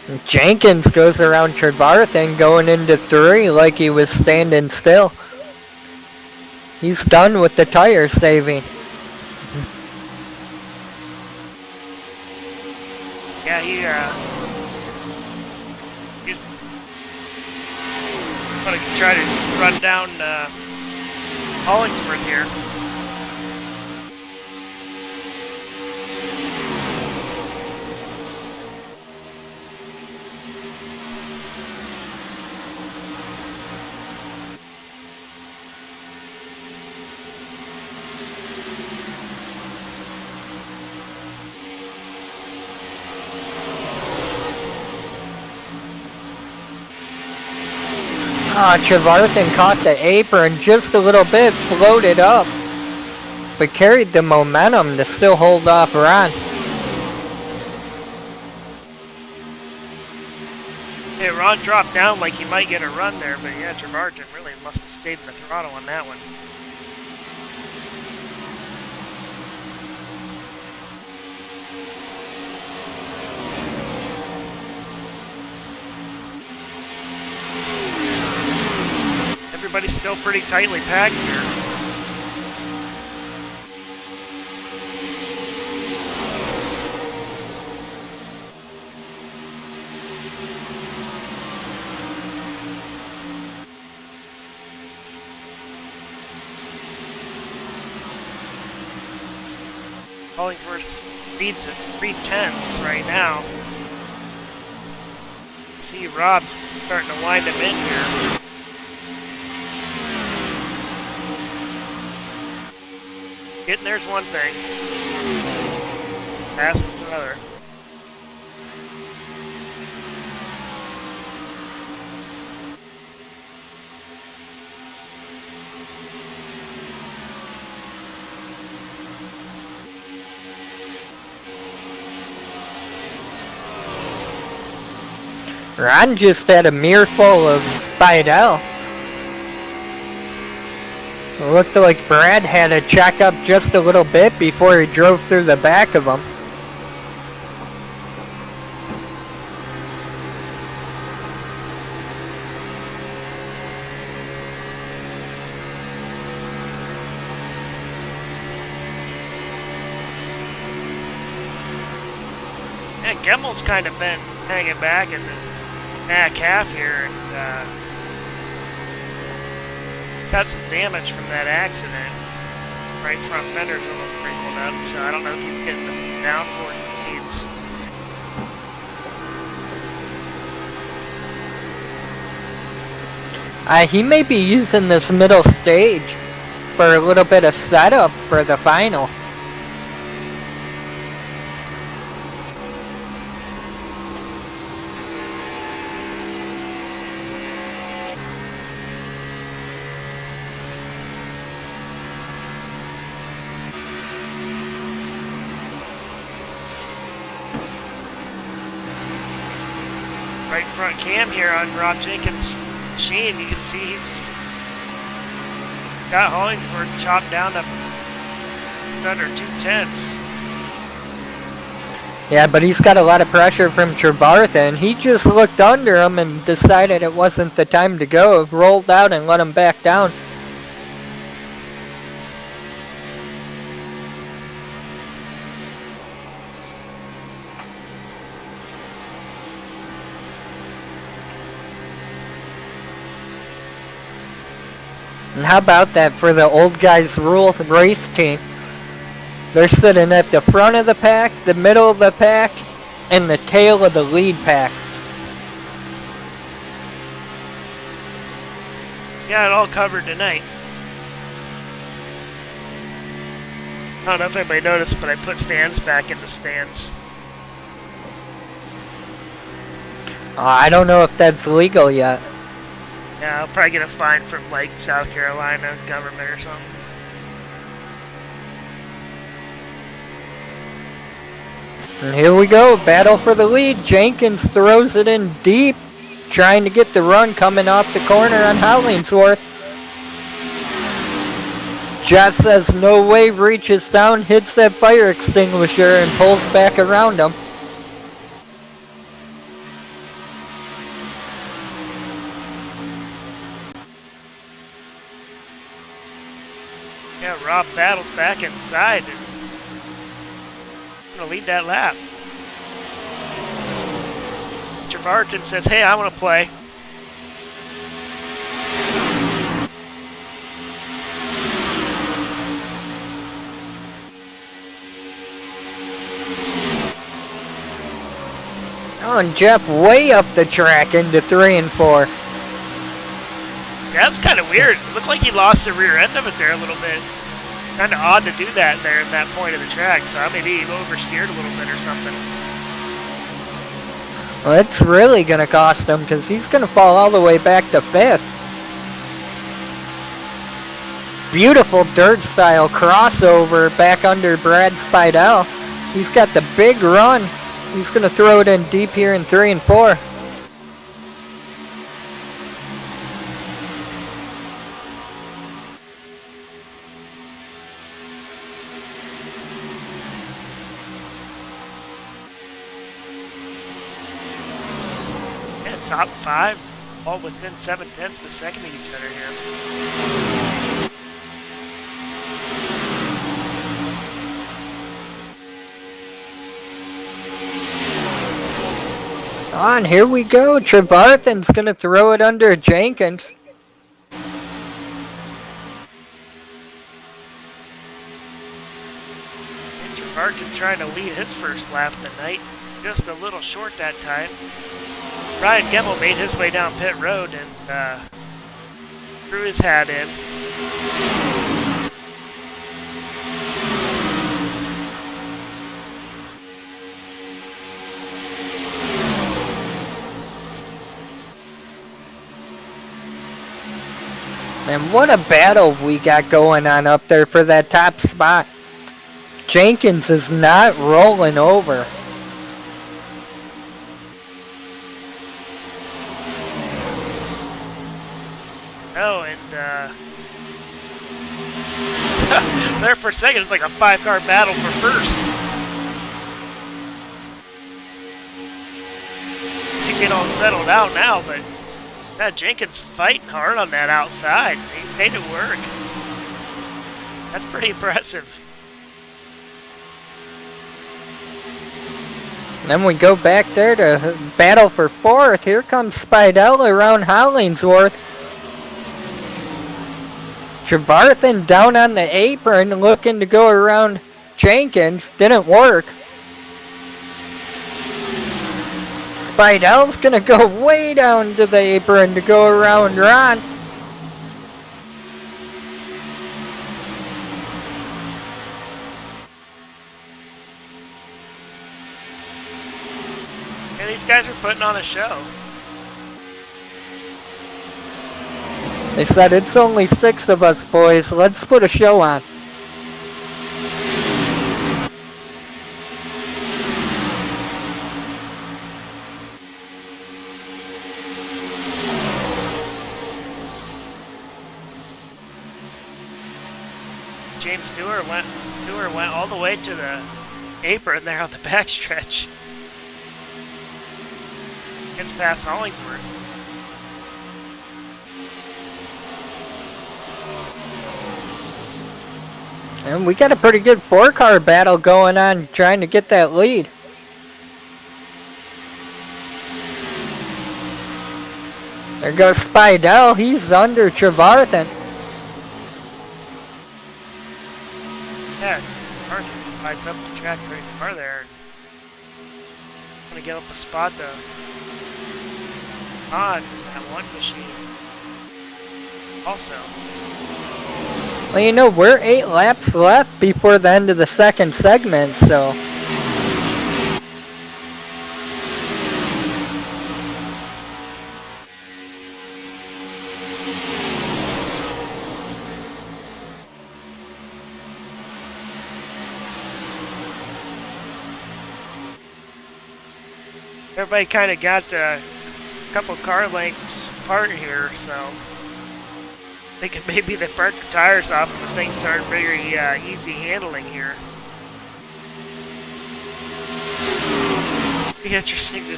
And Jenkins goes around Trevarthen going into 3 like he was standing still. He's done with the tire saving. Yeah, He's going to try to run down Hollingsworth here. Trevarthen caught the apron just a little bit, floated up, but carried the momentum to still hold off Ron. Yeah, Ron dropped down like he might get a run there, but yeah, Trevarthen really must have stayed in the throttle on that one. Everybody's still pretty tightly packed here. Hollingsworth speeds at 3/10 right now. See Rob's starting to wind him in here. Getting there's one thing. Passing's another. Ron just had a mirrorful of Spidell. It looked like Brad had to check up just a little bit before he drove through the back of him. Yeah, Gemmel's kind of been hanging back in the back half here and got some damage from that accident. Right front fender's a little wrinkled up, so I don't know if he's getting the downforce he needs. He may be using this middle stage for a little bit of setup for the final. Right front cam here on Rob Jenkins' machine. You can see he's got Hollingsworth chopped down to just under 2/10. Yeah, but he's got a lot of pressure from Trevarthen. He just looked under him and decided it wasn't the time to go. Rolled out and let him back down. And how about that for the old guys rule race team? They're sitting at the front of the pack, the middle of the pack, and the tail of the lead pack. Got it all covered tonight. I don't know if anybody noticed, but I put fans back in the stands. I don't know if that's legal yet. Yeah, I'll probably get a fine from like South Carolina government or something. And here we go, battle for the lead. Jenkins throws it in deep, trying to get the run coming off the corner on Hollingsworth. Jeff says no way, reaches down, hits that fire extinguisher, and pulls back around him. Yeah, Rob battles back inside and gonna lead that lap. Trevarton says, hey, I want to play. Oh, and Jeff way up the track into 3 and 4. Yeah, that's kind of weird. It looked like he lost the rear end of it there a little bit. Kind of odd to do that there at that point of the track, so maybe he oversteered a little bit or something. Well, it's really going to cost him because he's going to fall all the way back to 5th. Beautiful dirt-style crossover back under Brad Spidell. He's got the big run. He's going to throw it in deep here in 3 and 4. Top 5, all within 7/10 of a second of each other here. On, here we go. Trevarthen's going to throw it under Jenkins. And Trevarton trying to lead his first lap of the night. Just a little short that time. Ryan Gemmel made his way down pit road and threw his hat in. And what a battle we got going on up there for that top spot. Jenkins is not rolling over. Oh, and there for a second, it's like a 5-car battle for first. I think it all settled out now, but Jenkins fighting hard on that outside. He made it work. That's pretty impressive. Then we go back there to battle for 4th. Here comes Spidell around Hollingsworth. Trevarthen down on the apron looking to go around Jenkins. Didn't work. Spidell's gonna go way down to the apron to go around Ron. And these guys are putting on a show. They said it's only 6 of us, boys. Let's put a show on. James Dewar went all the way to the apron there on the backstretch. Gets past Hollingsworth. And we got a pretty good 4-car battle going on trying to get that lead. There goes Spidell. He's under Trevarthen. Yeah, Martin slides up the track pretty far there. Gonna give up a spot though. On that one machine. Also. Well, you know, we're 8 laps left before the end of the second segment, so... Everybody kind of got a couple car lengths apart here, so thinking maybe they burnt the tires off and the things started very easy handling here. Be interesting to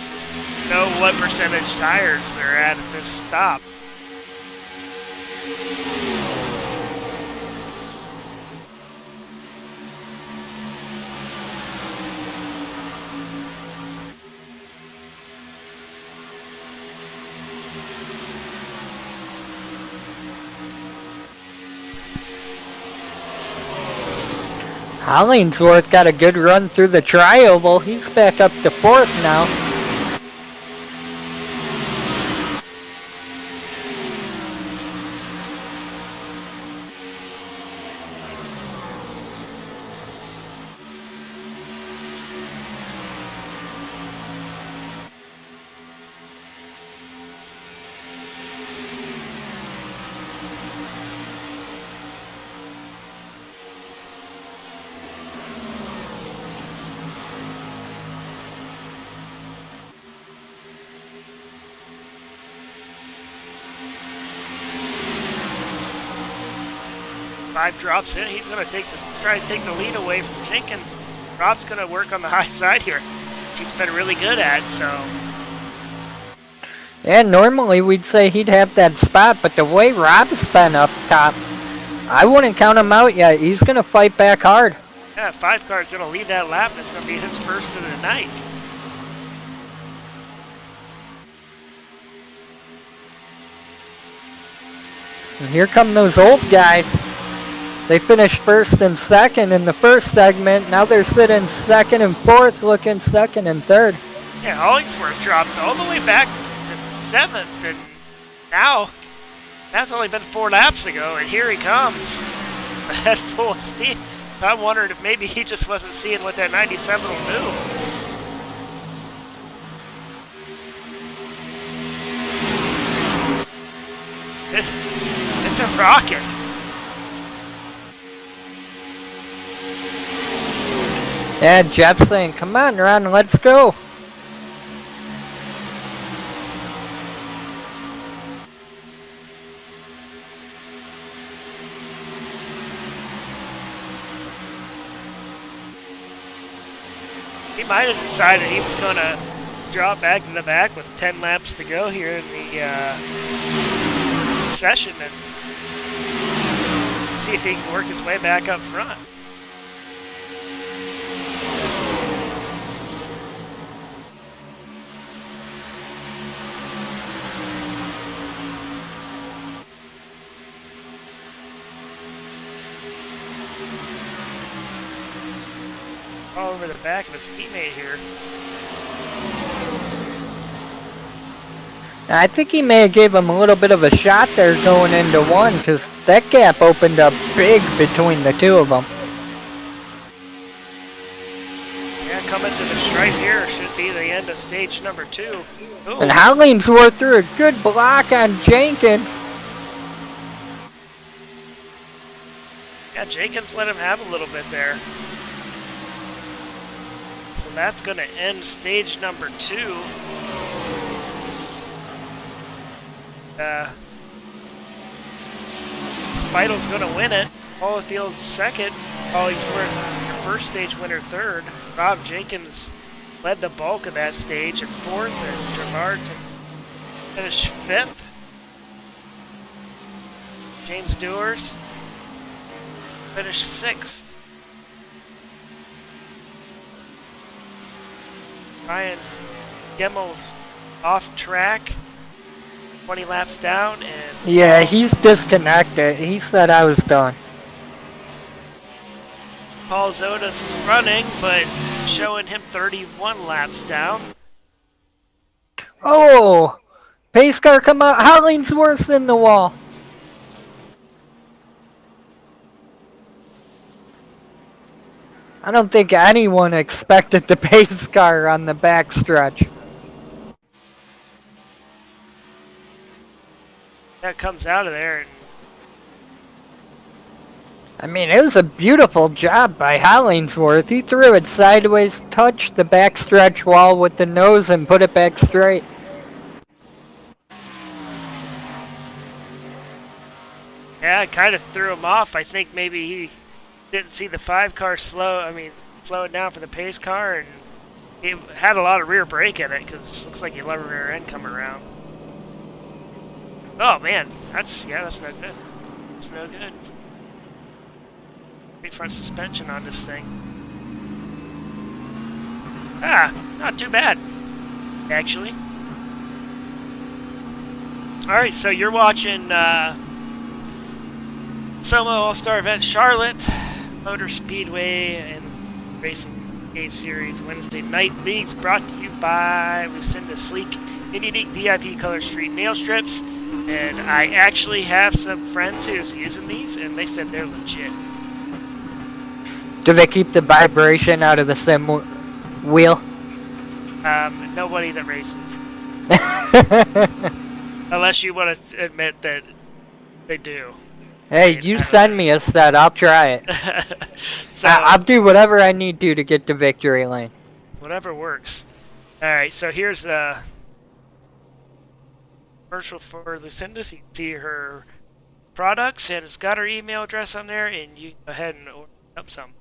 know what percentage tires they're at this stop. Hollingsworth got a good run through the tri-oval. He's back up to 4th now. Five drops in. He's going to try to take the lead away from Jenkins. Rob's going to work on the high side here, which he's been really good at. So. Yeah, normally we'd say he'd have that spot, but the way Rob's been up top, I wouldn't count him out yet. He's going to fight back hard. Yeah, 5 car is going to lead that lap. It's going to be his first of the night. And here come those old guys. They finished 1st and 2nd in the first segment. Now they're sitting 2nd and 4th, looking 2nd and 3rd. Yeah, Hollingsworth dropped all the way back to 7th, and now that's only been 4 laps ago, and here he comes at full steam. I'm wondering if maybe he just wasn't seeing what that 97 will do. It's a rocket. Yeah, Jeff's saying, come on, Ron, let's go. He might have decided he was going to drop back to the back with 10 laps to go here in the session and see if he can work his way back up front. All over the back of his teammate here. I think he may have gave him a little bit of a shot there going into 1, because that gap opened up big between the two of them. Yeah, coming to the stripe here should be the end of stage number 2. Ooh. And Hollingsworth threw a good block on Jenkins. Yeah, Jenkins let him have a little bit there. So that's going to end stage number 2. Spidle's going to win it. Holyfield's second. Hollingsworth, first stage winner, third. Rob Jenkins led the bulk of that stage in 4th, and Gerard finished 5th. James Dewars finished 6th. Ryan Gemmel's off track, 20 laps down, and Yeah, he's disconnected. He said I was done. Paul Zoda's running, but showing him 31 laps down. Oh! Pace car come out. Hollingsworth's in the wall. I don't think anyone expected the pace car on the backstretch. That comes out of there, and I mean, it was a beautiful job by Hollingsworth. He threw it sideways, touched the backstretch wall with the nose, and put it back straight. yeah, it kind of threw him off. I think maybe he didn't see the 5 car slow it down for the pace car, and he had a lot of rear brake in it because it looks like he let a rear end come around. Oh man, that's no good. That's no good. Great front suspension on this thing. Ah, not too bad, actually. Alright, so you're watching SOMO All-Star Event Charlotte, Motor Speedway, and Racing A Series Wednesday Night Leagues, brought to you by Lucinda Sleek and Unique VIP Color Street Nail Strips. And I actually have some friends who's using these, and they said they're legit. Do they keep the vibration out of the sim wheel? Nobody that races. Unless you want to admit that they do. Hey, you send me a set, I'll try it. So, I'll do whatever I need to get to victory lane. Whatever works. Alright, so here's a commercial for Lucinda, so you can see her products, and it's got her email address on there, and you can go ahead and order up some.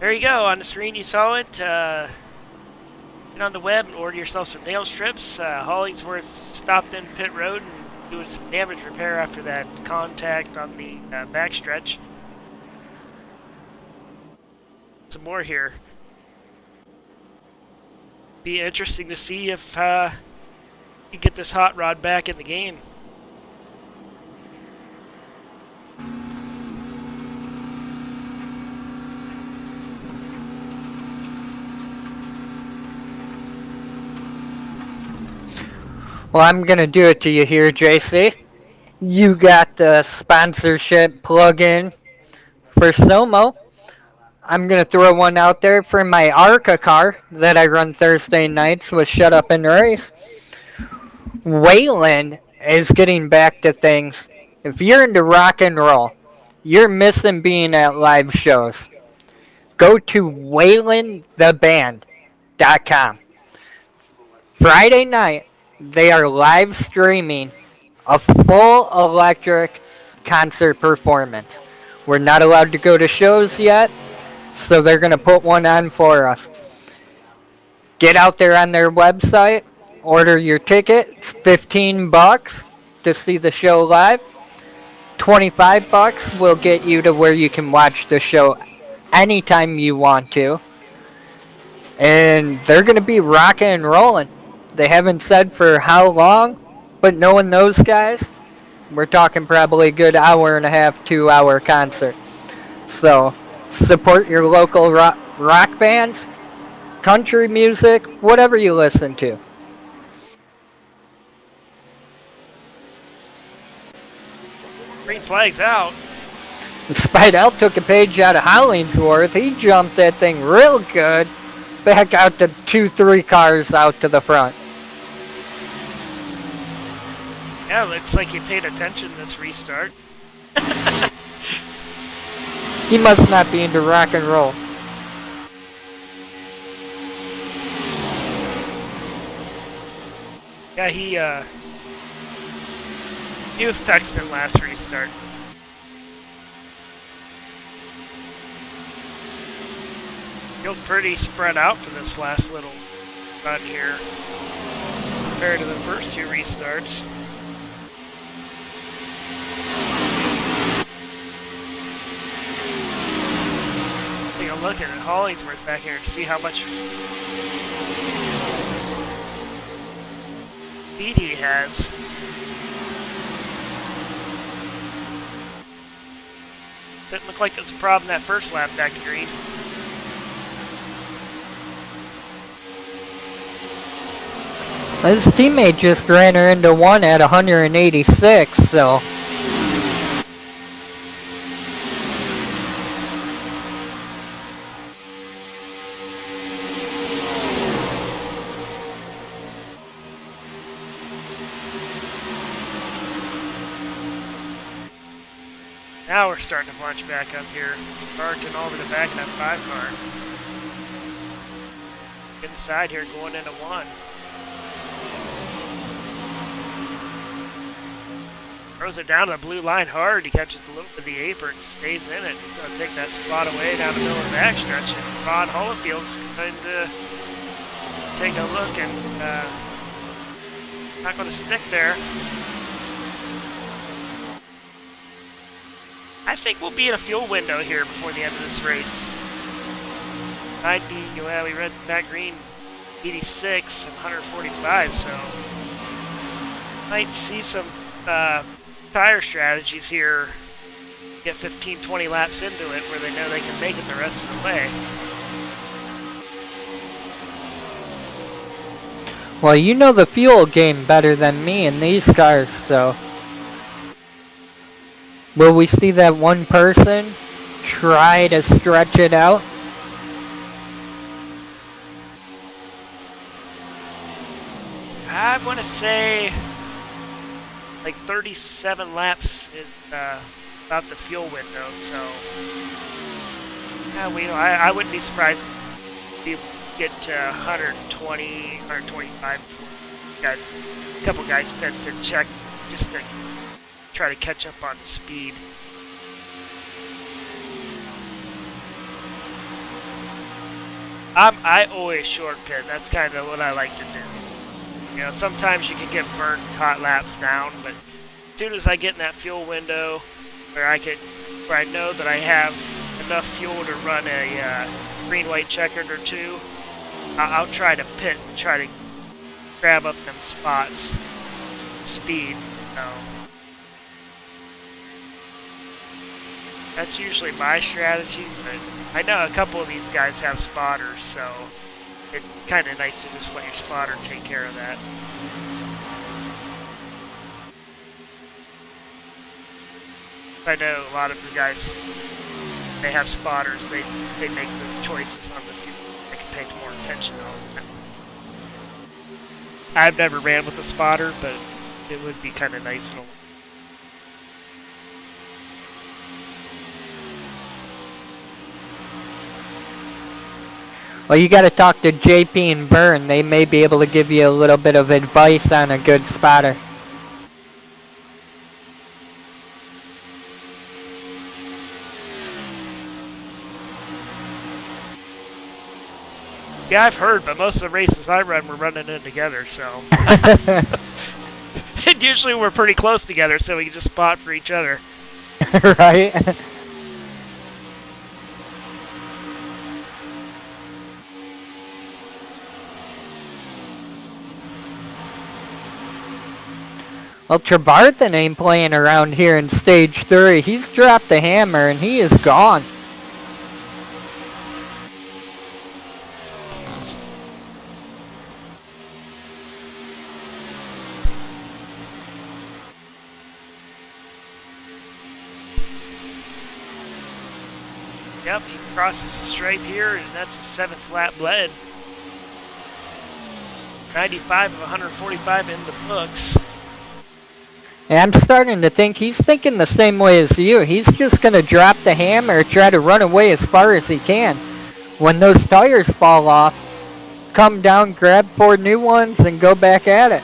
There you go. On the screen, you saw it. Get on the web and order yourself some nail strips. Hollingsworth stopped in pit road and doing some damage repair after that contact on the backstretch. Some more here. Be interesting to see if you get this hot rod back in the game. Well, I'm gonna do it to you here, JC. You got the sponsorship plug-in for SOMO. I'm gonna throw one out there for my ARCA car that I run Thursday nights with Shut Up and Race. Wayland is getting back to things. If you're into rock and roll, you're missing being at live shows. Go to WaylandTheBand.com. Friday night, they are live streaming a full electric concert performance. We're not allowed to go to shows yet, so they're going to put one on for us. Get out there on their website, order your ticket. It's $15 to see the show live. $25 will get you to where you can watch the show anytime you want to. And they're going to be rocking and rolling. They haven't said for how long, but knowing those guys, we're talking probably a good hour and a half, 2 hour concert. So support your local rock bands, country music, whatever you listen to. Green flag's out. Spidell took a page out of Hollingsworth. He jumped that thing real good. Back out to 2-3 cars out to the front. Yeah, looks like he paid attention this restart. He must not be into rock and roll. Yeah, he He was texting last restart. He looked pretty spread out for this last little run here compared to the first two restarts. Take a look at Hollingsworth back here to see how much speed he has. Didn't look like it was a problem that first lap back to green. His teammate just ran her into one at 186, so. Now we're starting to launch back up here. Barton over the back of that 5 car. Inside here going into 1. Throws it down to the blue line hard. He catches a little bit of the apron, stays in it. He's going to take that spot away down the middle of the backstretch. And Ron Holofield's going to take a look and not going to stick there. I think we'll be in a fuel window here before the end of this race. 90, well, we read that green 86 and 145, so might see some tire strategies here. Get 15, 20 laps into it where they know they can make it the rest of the way. Well, you know the fuel game better than me in these cars, so. Will we see that one person try to stretch it out? I want to say like 37 laps is about the fuel window, so yeah, I wouldn't be surprised if we get to 120, 125 before guys, a couple guys pit to check just to try to catch up on the speed. I always short pit. That's kind of what I like to do. You know, sometimes you can get burnt and caught laps down, but as soon as I get in that fuel window where I know that I have enough fuel to run a green-white checkered or two, I'll try to pit and try to grab up them spots, speeds. So that's usually my strategy, but I know a couple of these guys have spotters, so it's kind of nice to just let your spotter take care of that. I know a lot of the guys, they have spotters, they make the choices on the fuel. They can pay more attention on that. I've never ran with a spotter, but it would be kind of nice and Well, you gotta talk to JP and Byrne. They may be able to give you a little bit of advice on a good spotter. yeah, I've heard, but most of the races I run, we're running in together, so. And usually we're pretty close together, so we can just spot for each other. Right? Well, Trebarthen ain't playing around here in stage 3. He's dropped the hammer and he is gone. Yep, he crosses the stripe here, and that's the 7th lap led. 95 of 145 in the books. And I'm starting to think he's thinking the same way as you. He's just going to drop the hammer, try to run away as far as he can. When those tires fall off, come down, grab 4 new ones, and go back at it.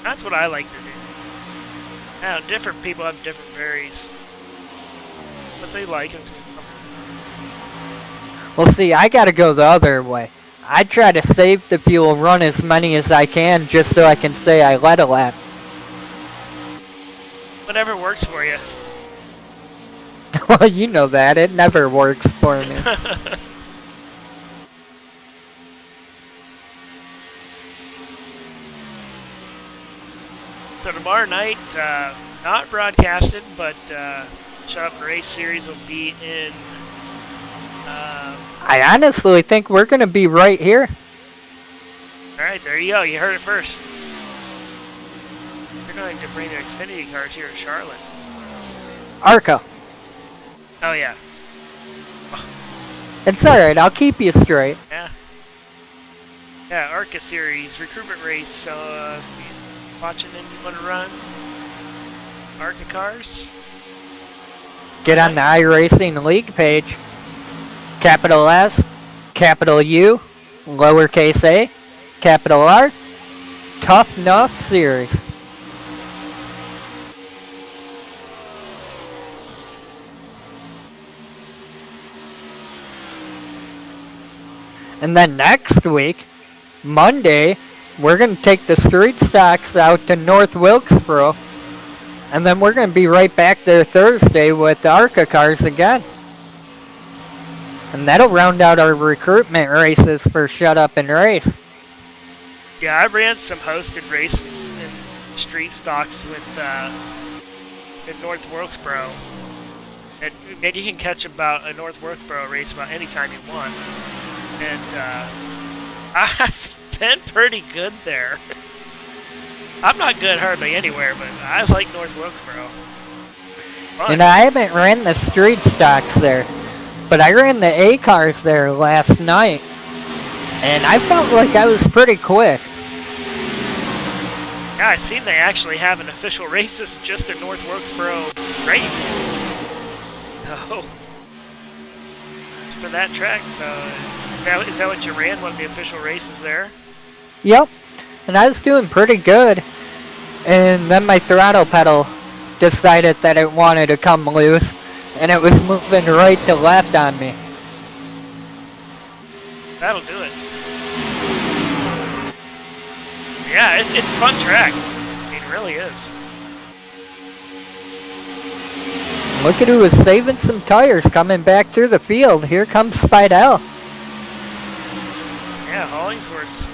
That's what I like to do. Now, different people have different varies. But they like them. Well, see, I gotta go the other way. I try to save the fuel, run as many as I can, just so I can say I led a lap. Whatever works for you. Well, you know that. It never works for me. So tomorrow night, not broadcasted, but Shut Up and Race series will be in... I honestly think we're gonna be right here. Alright, there you go. You heard it first. They're going to bring their Xfinity cars here in Charlotte. Arca. Oh, yeah. It's alright, I'll keep you straight. Yeah. Yeah, ARCA series, recruitment race. So if you're watching and you want to run ARCA cars, Get on the iRacing League page. Capital S, capital U, lowercase a, capital R, Tough Enough Series. And then next week, Monday, we're going to take the street stocks out to North Wilkesboro. And then we're going to be right back there Thursday with the ARCA cars again. And that'll round out our recruitment races for Shut Up and Race. yeah, I ran some hosted races in street stocks with in North Wilkesboro. And maybe you can catch about a North Wilkesboro race about any time you want. And I've been pretty good there. I'm not good hardly anywhere, but I like North Wilkesboro. Fun. And I haven't ran the street stocks there, but I ran the A cars there last night. And I felt like I was pretty quick. Yeah, I seen they actually have an official races just a North Wilkesboro race. Oh. Just for that track, so is that what you ran, one of the official races there? Yep. And I was doing pretty good. And then my throttle pedal decided that it wanted to come loose. And it was moving right to left on me. That'll do it. Yeah, it's fun track. I mean, it really is. Look at who is saving some tires coming back through the field. Here comes Spidell. Yeah, Hollingsworth's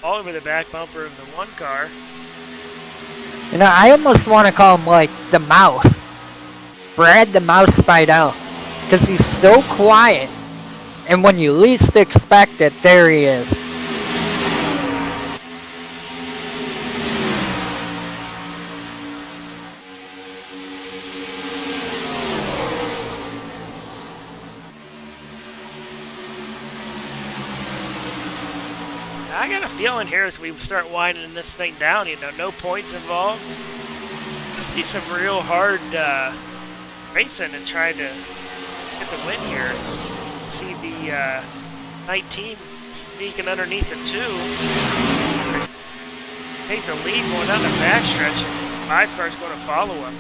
all over the back bumper of the one car. You know, I almost want to call him like the mouse. Brad the Mouse Spidell. Because he's so quiet. And when you least expect it, there he is. I got a feeling here as we start winding this thing down, you know, no points involved. I see some real hard racing and trying to get the win here. See the 19 sneaking underneath the 2. Take the lead going down the backstretch, and 5 cars going to follow him.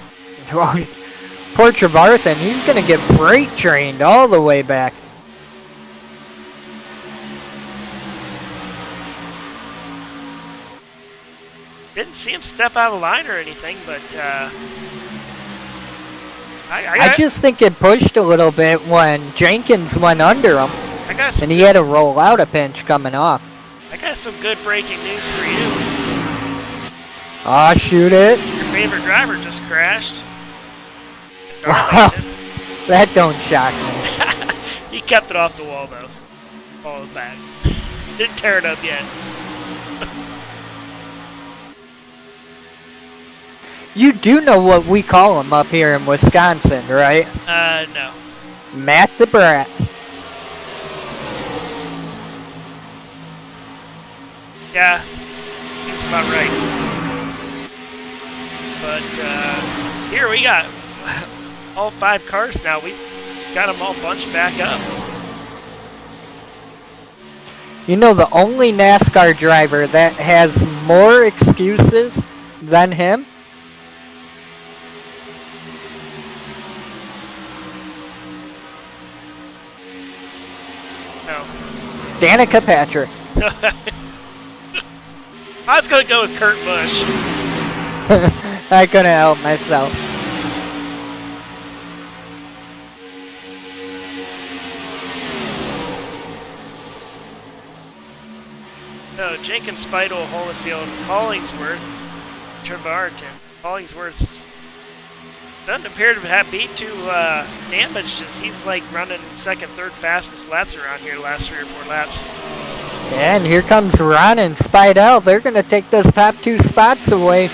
Poor Trevarthen, he's going to get freight trained all the way back. Didn't see him step out of line or anything, but I just think it pushed a little bit when Jenkins went under him, and he had to roll out a pinch coming off. I got some good breaking news for you. Aw, shoot it. Your favorite driver just crashed. Wow, that don't shock me. He kept it off the wall, though. All it back. Didn't tear it up yet. You do know what we call him up here in Wisconsin, right? No. Matt the Brat. Yeah, that's about right. But here we got all 5 cars now. We've got them all bunched back up. You know the only NASCAR driver that has more excuses than him? No. Danica Patrick. I was going to go with Kurt Busch. I couldn't help myself. No, Jenkins, Speidel, Holyfield, Hollingsworth, Trevarton. Hollingsworth doesn't appear to have beat too damaged as he's like running second, third fastest laps around here the last 3 or 4 laps. Yeah, and here comes Ron and Speidel. They're going to take those top 2 spots away.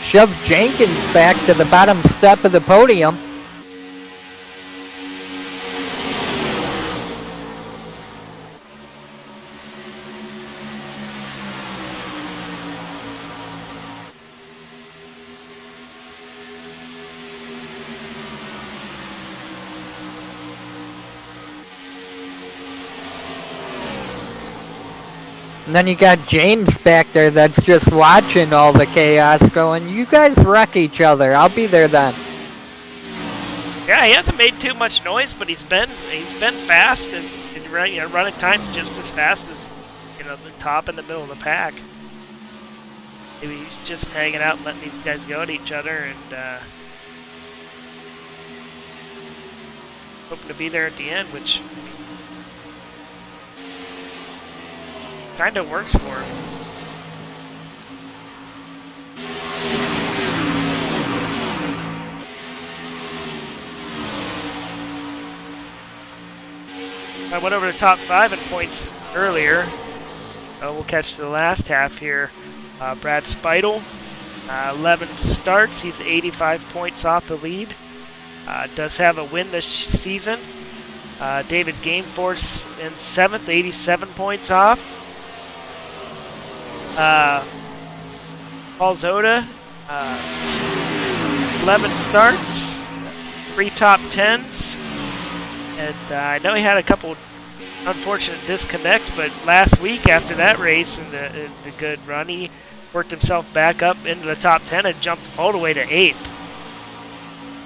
Shove Jenkins back to the bottom step of the podium. And then you got James back there that's just watching all the chaos going, you guys wreck each other. I'll be there then. Yeah, he hasn't made too much noise, but he's been fast and running times just as fast as the top and the middle of the pack. Maybe he's just hanging out and letting these guys go at each other and hoping to be there at the end, which kind of works for him. I went over the top 5 in points earlier. We'll catch the last half here. Brad Speidel, 11 starts. He's 85 points off the lead. Does have a win this season. David Gameforce in 7th, 87 points off. Paul Zoda, 11 starts, 3 top 10s. And I know he had a couple unfortunate disconnects, but last week after that race and the good run, he worked himself back up into the top 10 and jumped all the way to 8th.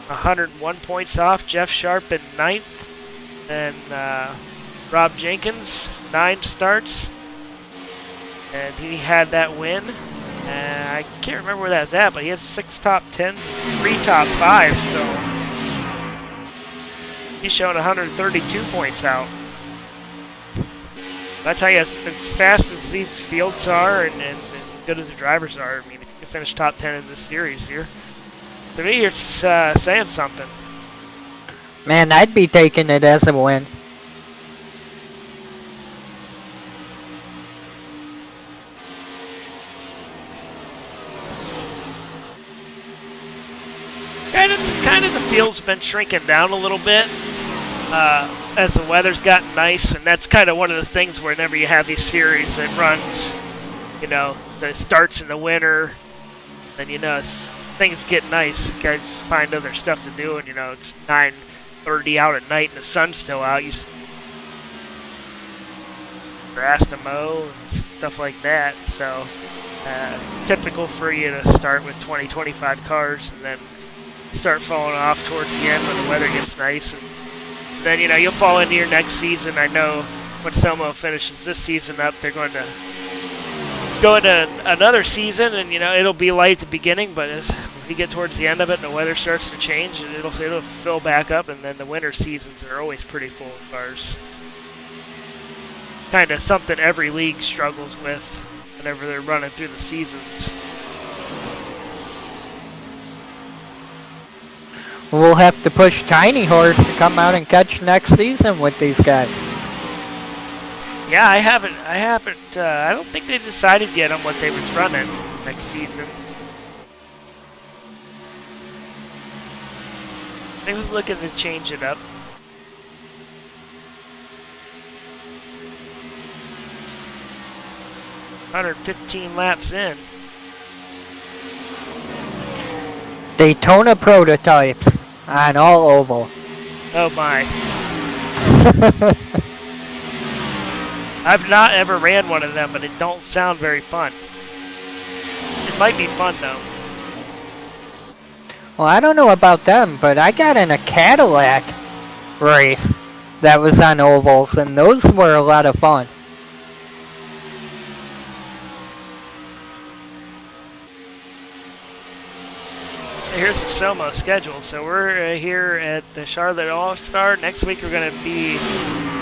101 points off. Jeff Sharp in 9th. And Rob Jenkins, 9 starts. And he had that win. I can't remember where that was at, but he had 6 top 10s, 3 top 5s, so he's showing 132 points out. That's how you, as fast as these fields are and good as the drivers are, I mean, if you finish top 10 in this series here, to me, you're saying something. Man, I'd be taking it as a win. Kind of the field's been shrinking down a little bit as the weather's gotten nice, and that's kind of one of the things whenever you have these series that runs, that starts in the winter, and as things get nice, guys find other stuff to do, and it's 9:30 out at night and the sun's still out. You grass to mow and stuff like that. So typical for you to start with 20-25 cars and then start falling off towards the end when the weather gets nice, and then you'll fall into your next season. I know when SOMO finishes this season up, they're going to go into another season, and it'll be light at the beginning, but as you get towards the end of it and the weather starts to change, it'll fill back up, and then the winter seasons are always pretty full of cars. Kind of something every league struggles with whenever they're running through the seasons. We'll have to push Tiny Horse to come out and catch next season with these guys. Yeah, I haven't. I don't think they decided yet on what they was running next season. They was looking to change it up. $115 laps in. Daytona prototypes on all oval. Oh my. I've not ever ran one of them, but it don't sound very fun. It might be fun though. Well, I don't know about them, but I got in a Cadillac race that was on ovals, and those were a lot of fun. Here's the SOMO schedule. So we're here at the Charlotte All-Star. Next week we're going to be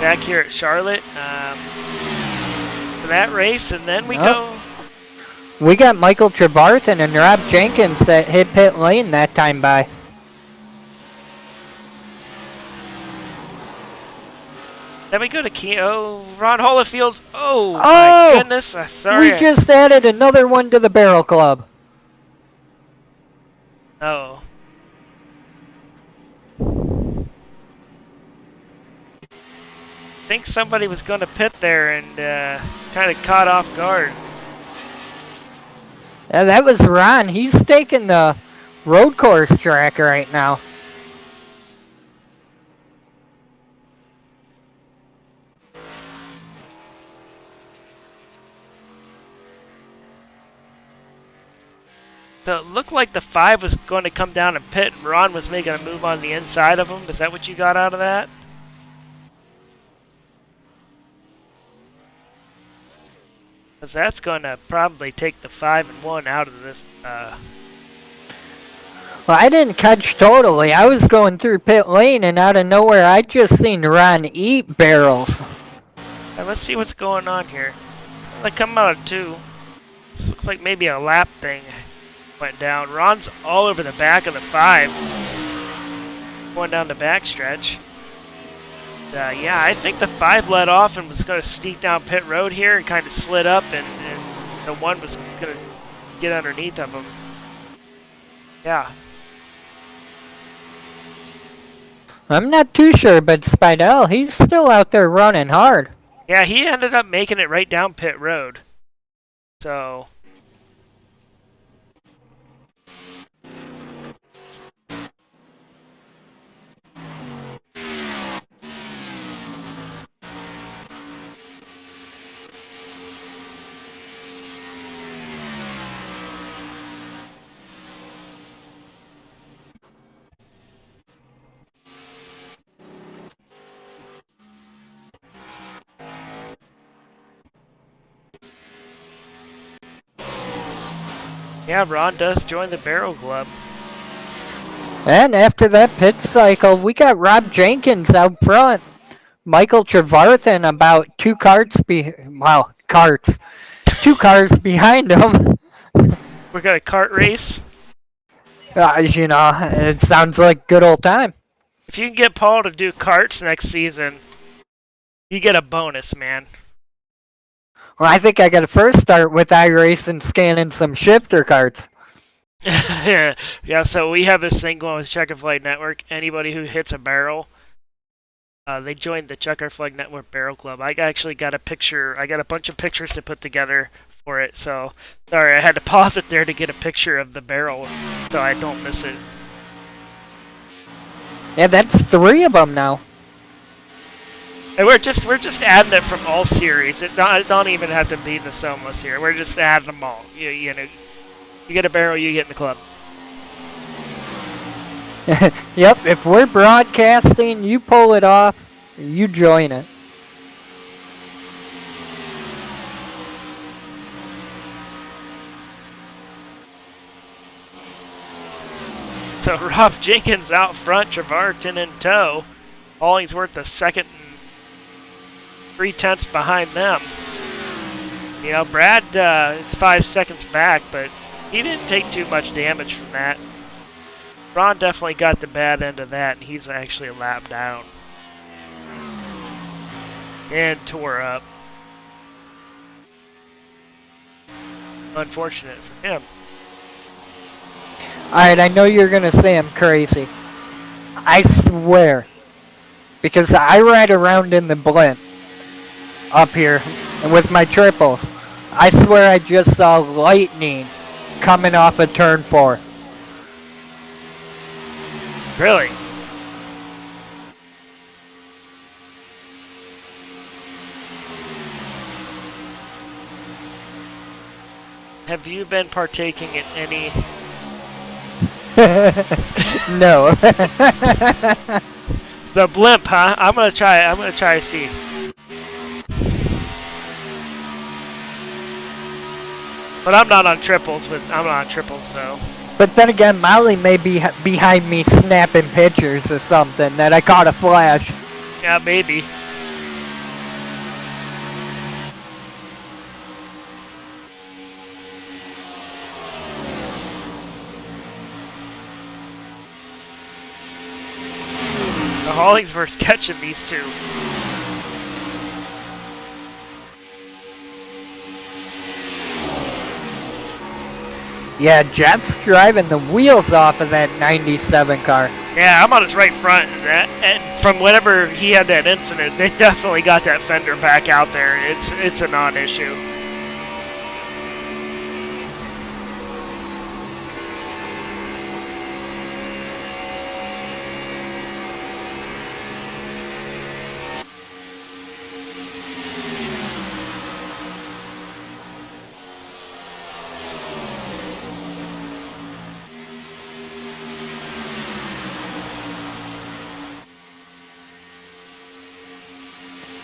back here at Charlotte for that race, and then we go. We got Michael Trevarthen and Rob Jenkins that hit pit lane that time by. Then we go to Ron Holofield. Oh my goodness! Sorry. We just added another one to the Barrel Club. Oh. I think somebody was going to pit there and kind of caught off guard. Yeah, that was Ron. He's taking the road course track right now. So it looked like the 5 was going to come down and pit, and Ron was making a move on the inside of him. Is that what you got out of that? Because that's going to probably take the 5 and 1 out of this. Well, I didn't catch totally. I was going through pit lane, and out of nowhere, I just seen Ron eat barrels. Right, let's see what's going on here. They come out of 2. This looks like maybe a lap thing went down. Ron's all over the back of the 5, going down the back stretch. Yeah, I think the 5 let off and was going to sneak down pit road here and kind of slid up, and the 1 was going to get underneath of him. Yeah. I'm not too sure, but Spidell, he's still out there running hard. Yeah, he ended up making it right down pit road. So... yeah, Ron does join the Barrel Club. And after that pit cycle, we got Rob Jenkins out front. Michael Trevarthen about 2 carts two cars behind him. We got a kart race. You know, it sounds like good old time. If you can get Paul to do karts next season, you get a bonus, man. Well, I think I got to first start with iRace and scanning some shifter carts. Yeah, so we have this thing going with Checker Flag Network. Anybody who hits a barrel, they joined the Checker Flag Network Barrel Club. I actually got a picture. I got a bunch of pictures to put together for it. So, sorry, I had to pause it there to get a picture of the barrel so I don't miss it. Yeah, that's 3 of them now. And we're just adding it from all series. It don't even have to be the SOMO series. We're just adding them all. You know, you get a barrel, you get in the club. Yep, if we're broadcasting, you pull it off, you join it. So Rob Jenkins out front, Trevarthen in tow. Hollingsworth the second and 3/10 behind them. You know, Brad is 5 seconds back, but he didn't take too much damage from that. Ron definitely got the bad end of that, and he's actually a lap down. And tore up. Unfortunate for him. Alright, I know you're going to say I'm crazy. I swear. Because I ride around in the blimp up here and with my triples. I swear I just saw lightning coming off of turn 4. Really? have you been partaking in any? No. The blimp, huh? I'm gonna try. I'm gonna try to see. But I'm not on triples. I'm not on triples, so. But then again, Molly may be behind me snapping pictures or something that I caught a flash. Yeah, maybe. The Hollingsworth's catching these two. Yeah, Jeff's driving the wheels off of that 97 car. Yeah, I'm on his right front, and from whenever he had that incident, they definitely got that fender back out there. It's a non-issue.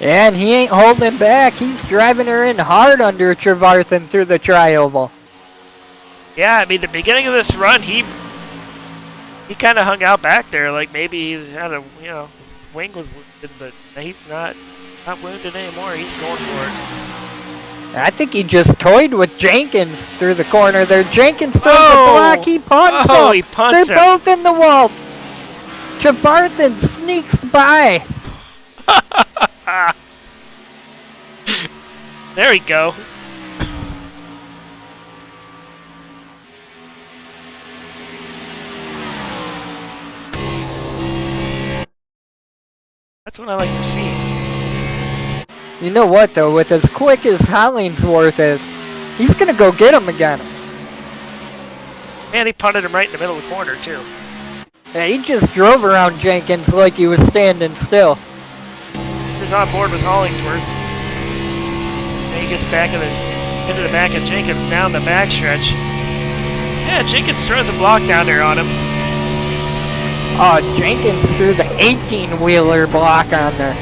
And he ain't holding back. He's driving her in hard under Trevarthen through the tri-oval. Yeah, I mean, the beginning of this run, he kind of hung out back there, like maybe he had his wing was wounded, but he's not wounded anymore. He's going for it. I think he just toyed with Jenkins through the corner there. Jenkins throws the block. He punts him. He punts They're him. both in the wall. Trevarthen sneaks by. There we go. That's what I like to see. You know what, though? With as quick as Hollingsworth is, he's going to go get him again. And he punted him right in the middle of the corner, too. Yeah, he just drove around Jenkins like he was standing still. He's on board with Hollingsworth. And he gets back into the back of Jenkins down the backstretch. Yeah, Jenkins throws a block down there on him. Oh, Jenkins threw the 18-wheeler block on there.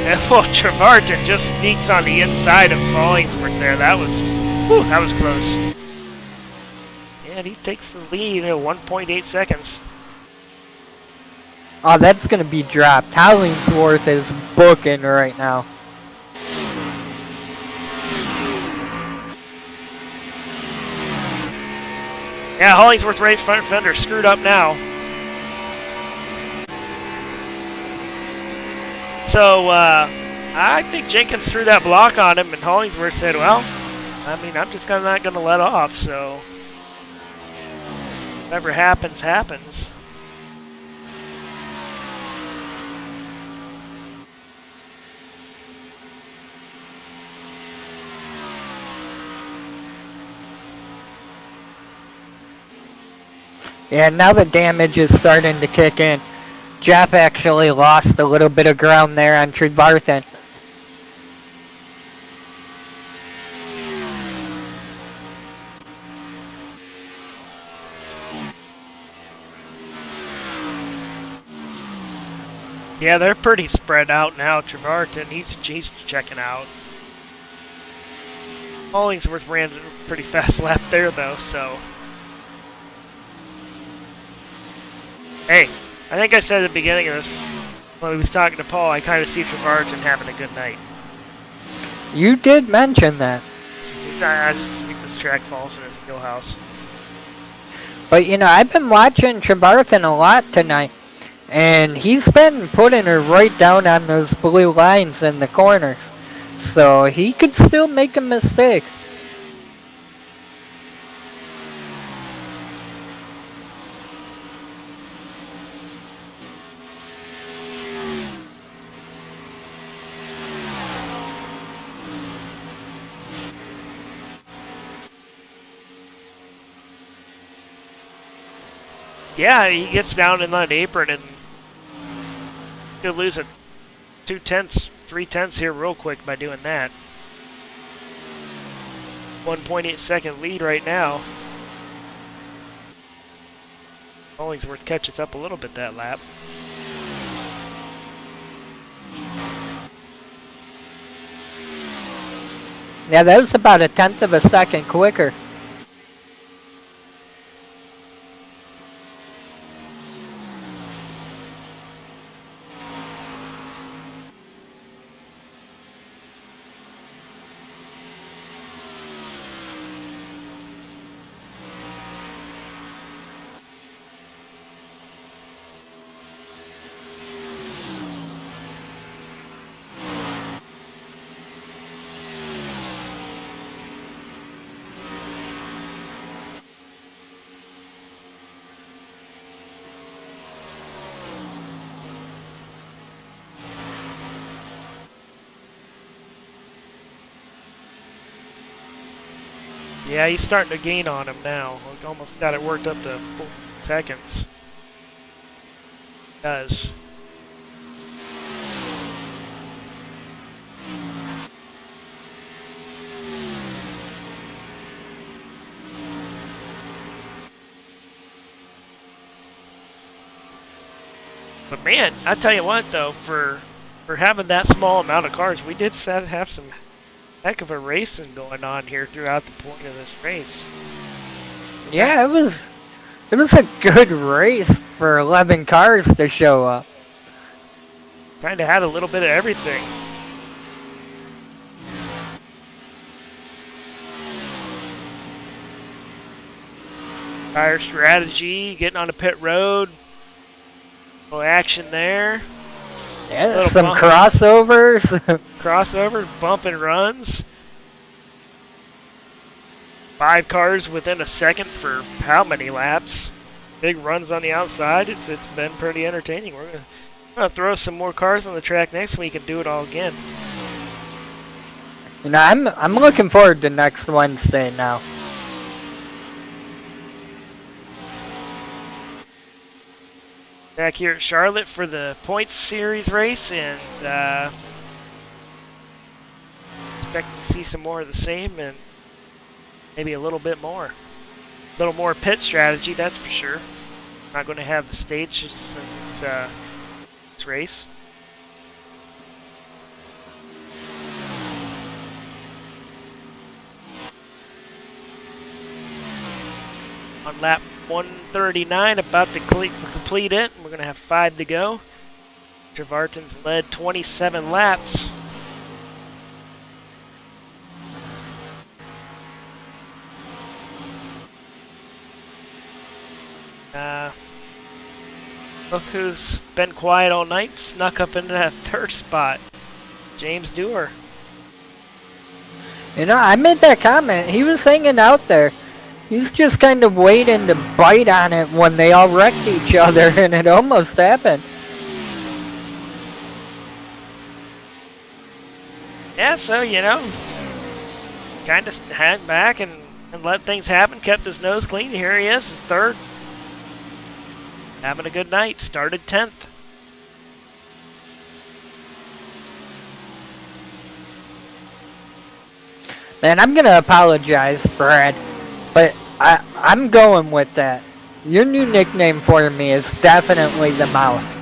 And well, Trevarthen just sneaks on the inside of Hollingsworth there. That was close. And he takes the lead at 1.8 seconds. Oh, that's going to be dropped. Hollingsworth is booking right now. Yeah, Hollingsworth's right front fender screwed up now. So, I think Jenkins threw that block on him, and Hollingsworth said, well, I mean, I'm just not going to let off, so whatever happens, happens. Yeah, now the damage is starting to kick in. Jeff actually lost a little bit of ground there on Trevarthen. Yeah, they're pretty spread out now. Trevarthen, he's checking out. Hollingsworth ran a pretty fast lap there, though, so. Hey, I think I said at the beginning of this, when we was talking to Paul, I kind of see Trevarthen having a good night. You did mention that. I just think this track falls in his wheelhouse. But, you know, I've been watching Trevarthen a lot tonight. And he's been putting her right down on those blue lines in the corners. So he could still make a mistake. Yeah, he gets down in that apron and he'll lose a 2/10, 3/10 here real quick by doing that. 1.8 second lead right now. Hollingsworth catches up a little bit that lap. Yeah, that was about 1/10 of a second quicker. Yeah, he's starting to gain on him now. Almost got it worked up to 4 seconds. Does. But man, I tell you what though, for having that small amount of cars, we did have some heck of a racing going on here throughout the point of this race. Yeah, it was a good race for 11 cars to show up. Kind of had a little bit of everything. Tire strategy, getting on the pit road. No action there. Yeah, some crossovers. Crossovers, bump and runs. 5 cars within a second for how many laps? Big runs on the outside. It's been pretty entertaining. We're gonna throw some more cars on the track next week and do it all again. You know, I'm looking forward to next Wednesday now. Back here at Charlotte for the points series race, and expect to see some more of the same and maybe a little bit more. A little more pit strategy, that's for sure. Not going to have the stage since it's this race. On lap 139, about to complete it. We're going to have 5 to go. Trevarton's led 27 laps. Look who's been quiet all night, snuck up into that 3rd spot. James Dewar. You know, I made that comment. He was hanging out there. He's just kind of waiting to bite on it when they all wrecked each other, and it almost happened. Yeah, so, you know, kind of hang back and let things happen, kept his nose clean. Here he is, 3rd. Having a good night, started 10th. Man, I'm going to apologize, Brad, but I'm going with that. Your new nickname for me is definitely the Mouse.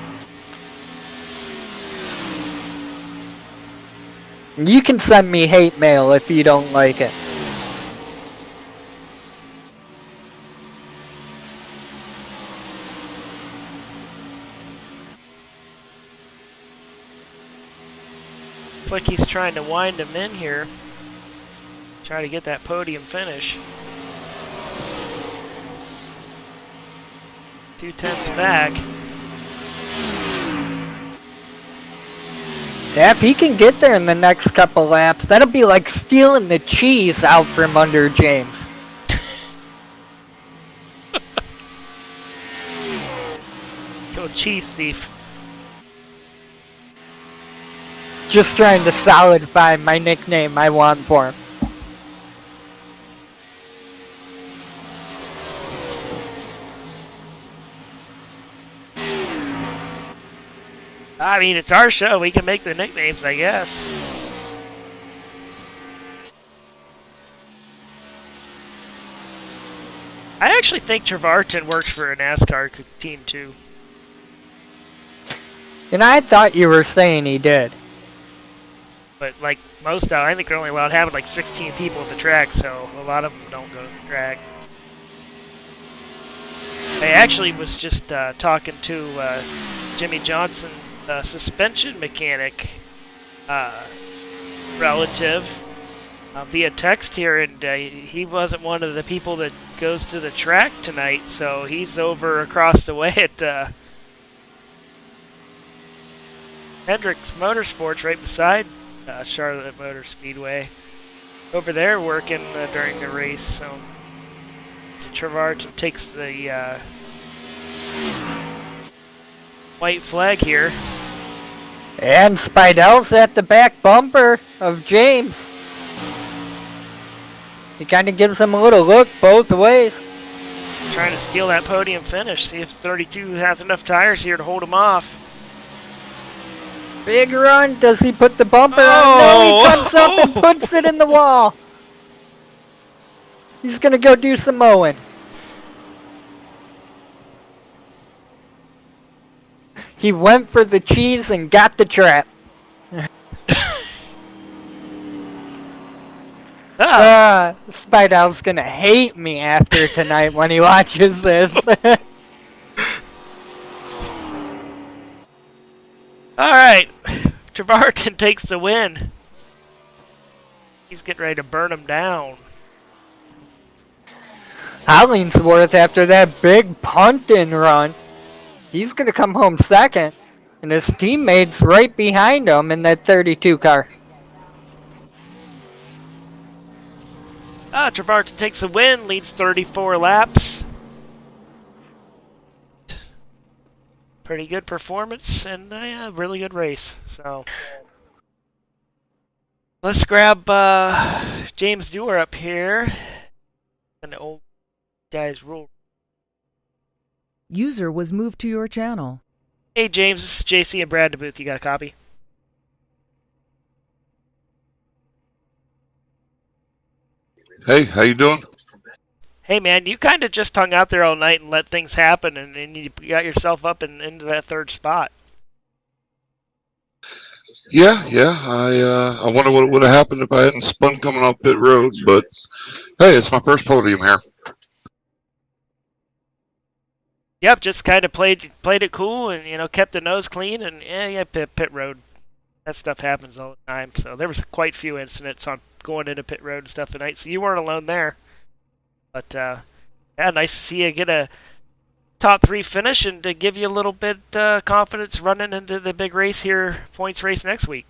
You can send me hate mail if you don't like it. Looks like he's trying to wind him in here. Try to get that podium finish. 2/10 back. Yeah, if he can get there in the next couple laps, that'll be like stealing the cheese out from under James. Go cheese thief. Just trying to solidify my nickname I want for him. I mean, it's our show. We can make the nicknames, I guess. actually think Trevarton works for a NASCAR team too. And I thought you were saying he did. But like most, I think they're only allowed to have like 16 people at the track, so a lot of them don't go to the track. I actually was just talking to Jimmy Johnson's suspension mechanic relative via text here, and he wasn't one of the people that goes to the track tonight, so he's over across the way at Hendricks Motorsports right beside Charlotte Motor Speedway. Over there working during the race, so Trevarton takes the white flag here. And Spidell's at the back bumper of James. He kind of gives him a little look both ways. Trying to steal that podium finish. See if 32 has enough tires here to hold him off. Big run. Does he put the bumper on? No, he comes up and puts it in the wall. He's going to go do some mowing. He went for the cheese and got the trap. Spidell's going to hate me after tonight when he watches this. Alright, Trevarton takes the win. He's getting ready to burn him down. Hollingsworth, after that big punting run, he's going to come home second. And his teammates right behind him in that 32 car. Trevarton takes the win, leads 34 laps. Pretty good performance and a really good race. So let's grab James Dewar up here. And the old guy's rule. User was moved to your channel. Hey James, this is JC and Brad in the booth. You got a copy? Hey, how you doing? Hey man, you kind of just hung out there all night and let things happen, and you got yourself up and into that third spot. Yeah. I wonder what would have happened if I hadn't spun coming off pit road, but hey, it's my first podium here. Yep, just kind of played it cool and kept the nose clean and pit road. That stuff happens all the time. So there was quite a few incidents on going into pit road and stuff tonight. So you weren't alone there. But nice to see you get a top 3 finish and to give you a little bit confidence running into the big race here, points race next week.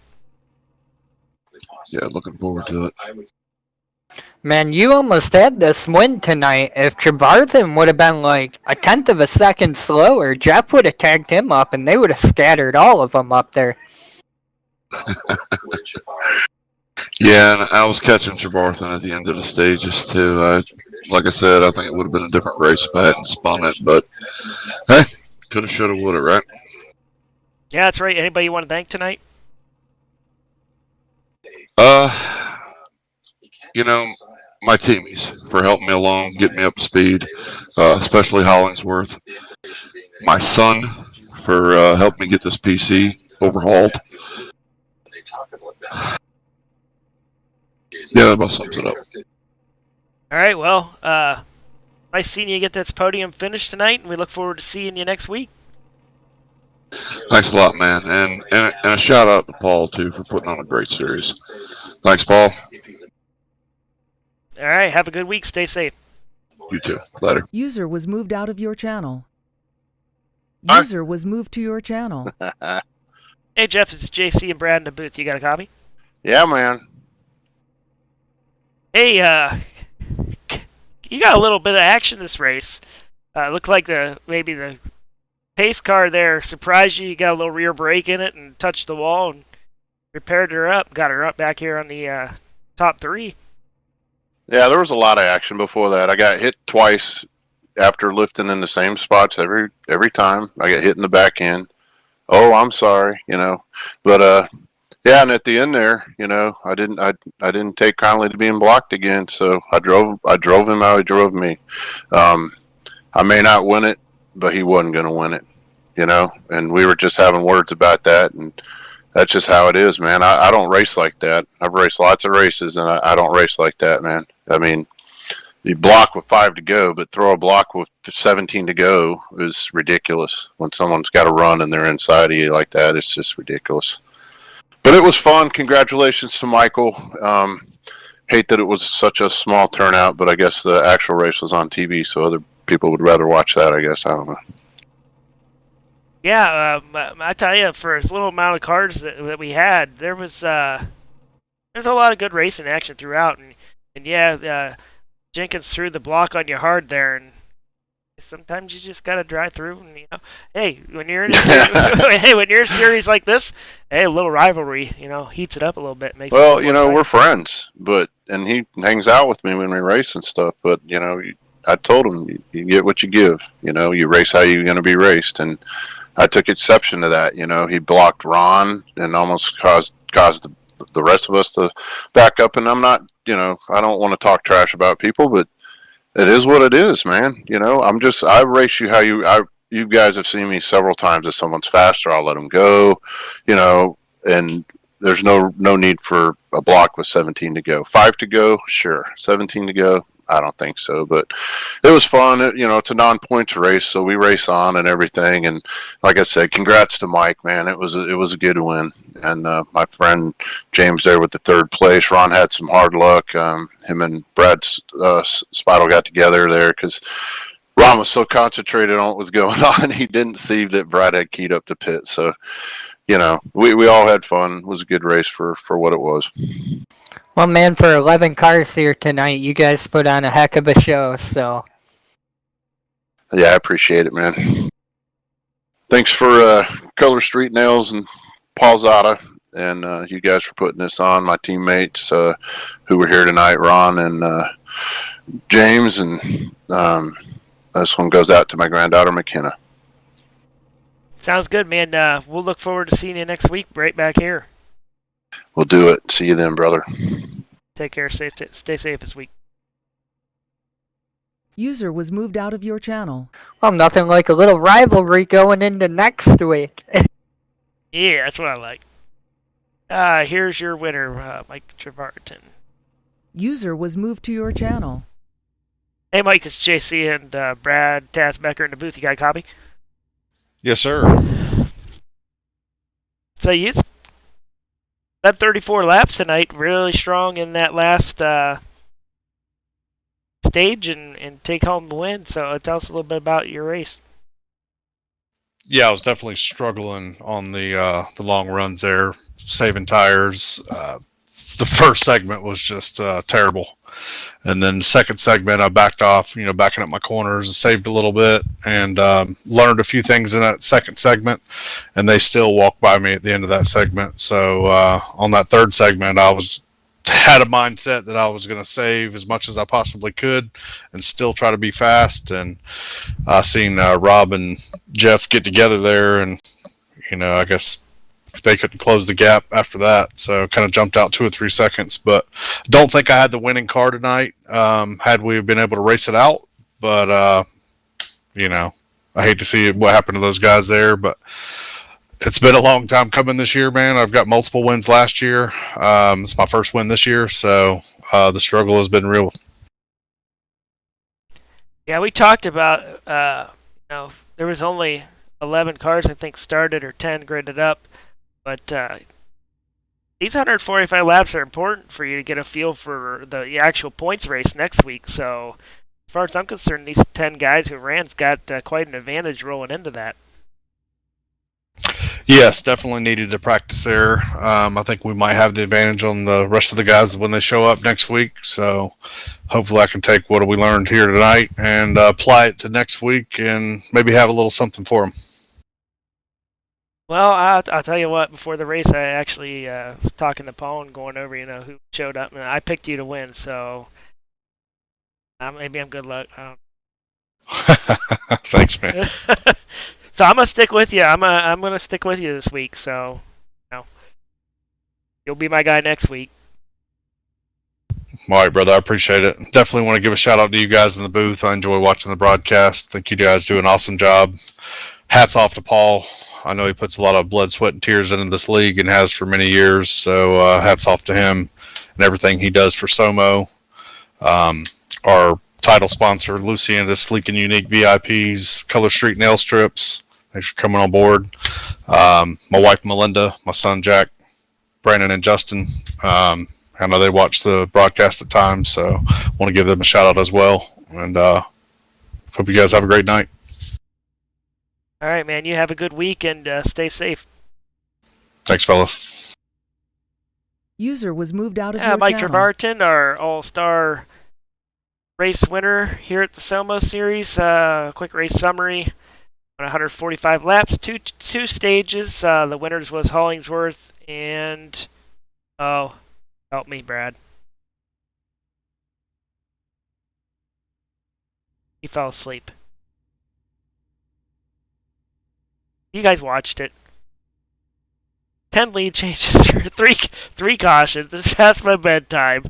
Yeah, looking forward to it. Man, you almost had this win tonight. If Trevarton would have been like a tenth of a second slower, Jeff would have tagged him up and they would have scattered all of them up there. Yeah, and I was catching Trevarton at the end of the stages too. Like I said, I think it would have been a different race if I hadn't spun it, but hey, coulda, shoulda, woulda, right? Yeah, that's right. Anybody you want to thank tonight? My teamies for helping me along, getting me up to speed, especially Hollingsworth. My son for helping me get this PC overhauled. Yeah, that about sums it up. All right, well, nice seeing you get this podium finished tonight, and we look forward to seeing you next week. Thanks a lot, man, and a shout out to Paul too for putting on a great series. Thanks, Paul. All right, have a good week. Stay safe. You too. Later. User was moved out of your channel. Huh? User was moved to your channel. Hey, Jeff, it's JC and Brad in the booth. You got a copy? Yeah, man. Hey, you got a little bit of action this race. Looked like maybe the pace car there surprised you. You got a little rear brake in it and touched the wall and repaired her up. Got her up back here on the top 3. Yeah, there was a lot of action before that. I got hit twice after lifting in the same spots every time. I got hit in the back end. Oh, I'm sorry, But yeah, and at the end there, I didn't take kindly to being blocked again. So I drove him how he drove me. I may not win it, but he wasn't going to win it, you know. And we were just having words about that, and that's just how it is, man. I don't race like that. I've raced lots of races, and I don't race like that, man. I mean, you block with 5 to go, but throw a block with 17 to go is ridiculous. When someone's got to run and they're inside of you like that, it's just ridiculous. But it was fun. Congratulations to Michael. Hate that it was such a small turnout, but I guess the actual race was on TV, so other people would rather watch that, I guess. I don't know. Yeah, I tell you, for as little amount of cars that we had, there's a lot of good racing action throughout, and yeah, Jenkins threw the block on you hard there, and sometimes you just gotta drive through. And hey, when you're in a series like this, hey, a little rivalry, heats it up a little bit. Makes well, it more we're friends, and he hangs out with me when we race and stuff. But I told him you get what you give. You race how you're going to be raced, and I took exception to that. He blocked Ron and almost caused the rest of us to back up. And I'm not, I don't want to talk trash about people, but it is what it is, man. I race you how you guys have seen me several times. If someone's faster, I'll let them go, and there's no need for a block with 17 to go. 5 to go, sure. 17 to go, I don't think so, but it was fun. It's a non-points race, so we race on and everything. And like I said, congrats to Mike, man. It was a good win. And my friend James there with the 3rd place. Ron had some hard luck. Him and Brad Spidle got together there because Ron was so concentrated on what was going on, he didn't see that Brad had keyed up the pit. So, we all had fun. It was a good race for what it was. Well, man, for 11 cars here tonight, you guys put on a heck of a show, so. Yeah, I appreciate it, man. Thanks for Color Street Nails and Paul Zada, and you guys for putting this on. My teammates who were here tonight, Ron and James, and this one goes out to my granddaughter, McKenna. Sounds good, man. We'll look forward to seeing you next week right back here. We'll do it. See you then, brother. Take care. Stay safe this week. User was moved out of your channel. Well, nothing like a little rivalry going into next week. Yeah, that's what I like. Here's your winner, Mike Trevarton. User was moved to your channel. Hey, Mike, it's JC and Brad Becker in the booth. You got a copy? Yes, sir. So you led 34 laps tonight, really strong in that last stage and take home the win. So tell us a little bit about your race. Yeah, I was definitely struggling on the long runs there, saving tires. The first segment was just terrible. And then the second segment, I backed off, backing up my corners, saved a little bit, and learned a few things in that second segment, and they still walked by me at the end of that segment. So on that third segment, I had a mindset that I was going to save as much as I possibly could and still try to be fast. And I seen Rob and Jeff get together there, and, I guess they couldn't close the gap after that, so kind of jumped out 2 or 3 seconds. But don't think I had the winning car tonight. Had we been able to race it out, but I hate to see what happened to those guys there. But it's been a long time coming this year, man. I've got multiple wins last year. It's my first win this year, so the struggle has been real. Yeah, we talked about there was only 11 cars I think started or 10 gridded up. But these 145 laps are important for you to get a feel for the actual points race next week. So, as far as I'm concerned, these 10 guys who ran's got quite an advantage rolling into that. Yes, definitely needed to practice there. I think we might have the advantage on the rest of the guys when they show up next week. So, hopefully I can take what we learned here tonight and apply it to next week and maybe have a little something for them. Well, I'll tell you what. Before the race, I actually was talking to Paul and going over, who showed up, and I picked you to win. So maybe I'm good luck. I don't... Thanks, man. So I'm gonna stick with you. I'm gonna stick with you this week. So you'll be my guy next week. All right, brother. I appreciate it. Definitely want to give a shout out to you guys in the booth. I enjoy watching the broadcast. I think you guys do an awesome job. Hats off to Paul. I know he puts a lot of blood, sweat, and tears into this league and has for many years. So hats off to him and everything he does for SOMO. Our title sponsor, Luciana Sleek and Unique VIPs, Color Street Nail Strips. Thanks for coming on board. My wife, Melinda, my son, Jack, Brandon, and Justin. I know they watch the broadcast at times, so I want to give them a shout out as well. And hope you guys have a great night. All right, man. You have a good week and stay safe. Thanks, fellas. User was moved out of your Mike channel. Trevarton, our All-Star race winner here at the SOMO Series. Quick race summary. 145 laps, two stages. The winners was Hollingsworth and... Oh, help me, Brad. He fell asleep. You guys watched it. 10 lead changes, three cautions. It's past my bedtime.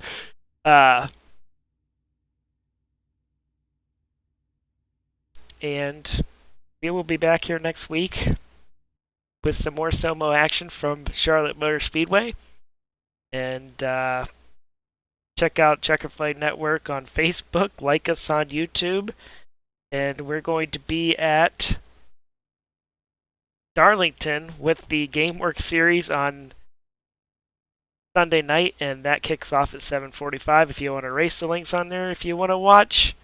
And we will be back here next week with some more SOMO action from Charlotte Motor Speedway. And check out Checkerfly Network on Facebook. Like us on YouTube. And we're going to be at Darlington with the GameWorks series on Sunday night, and that kicks off at 7:45. If you want to race, the link's on there. If you want to watch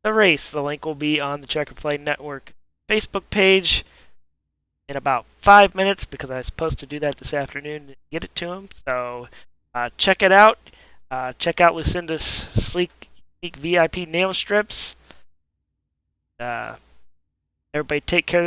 the race, the link will be on the Checkerfly Network Facebook page in about 5 minutes, because I was supposed to do that this afternoon and get it to him. So check it out. Check out Lucinda's sleek VIP nail strips. Everybody take care of this.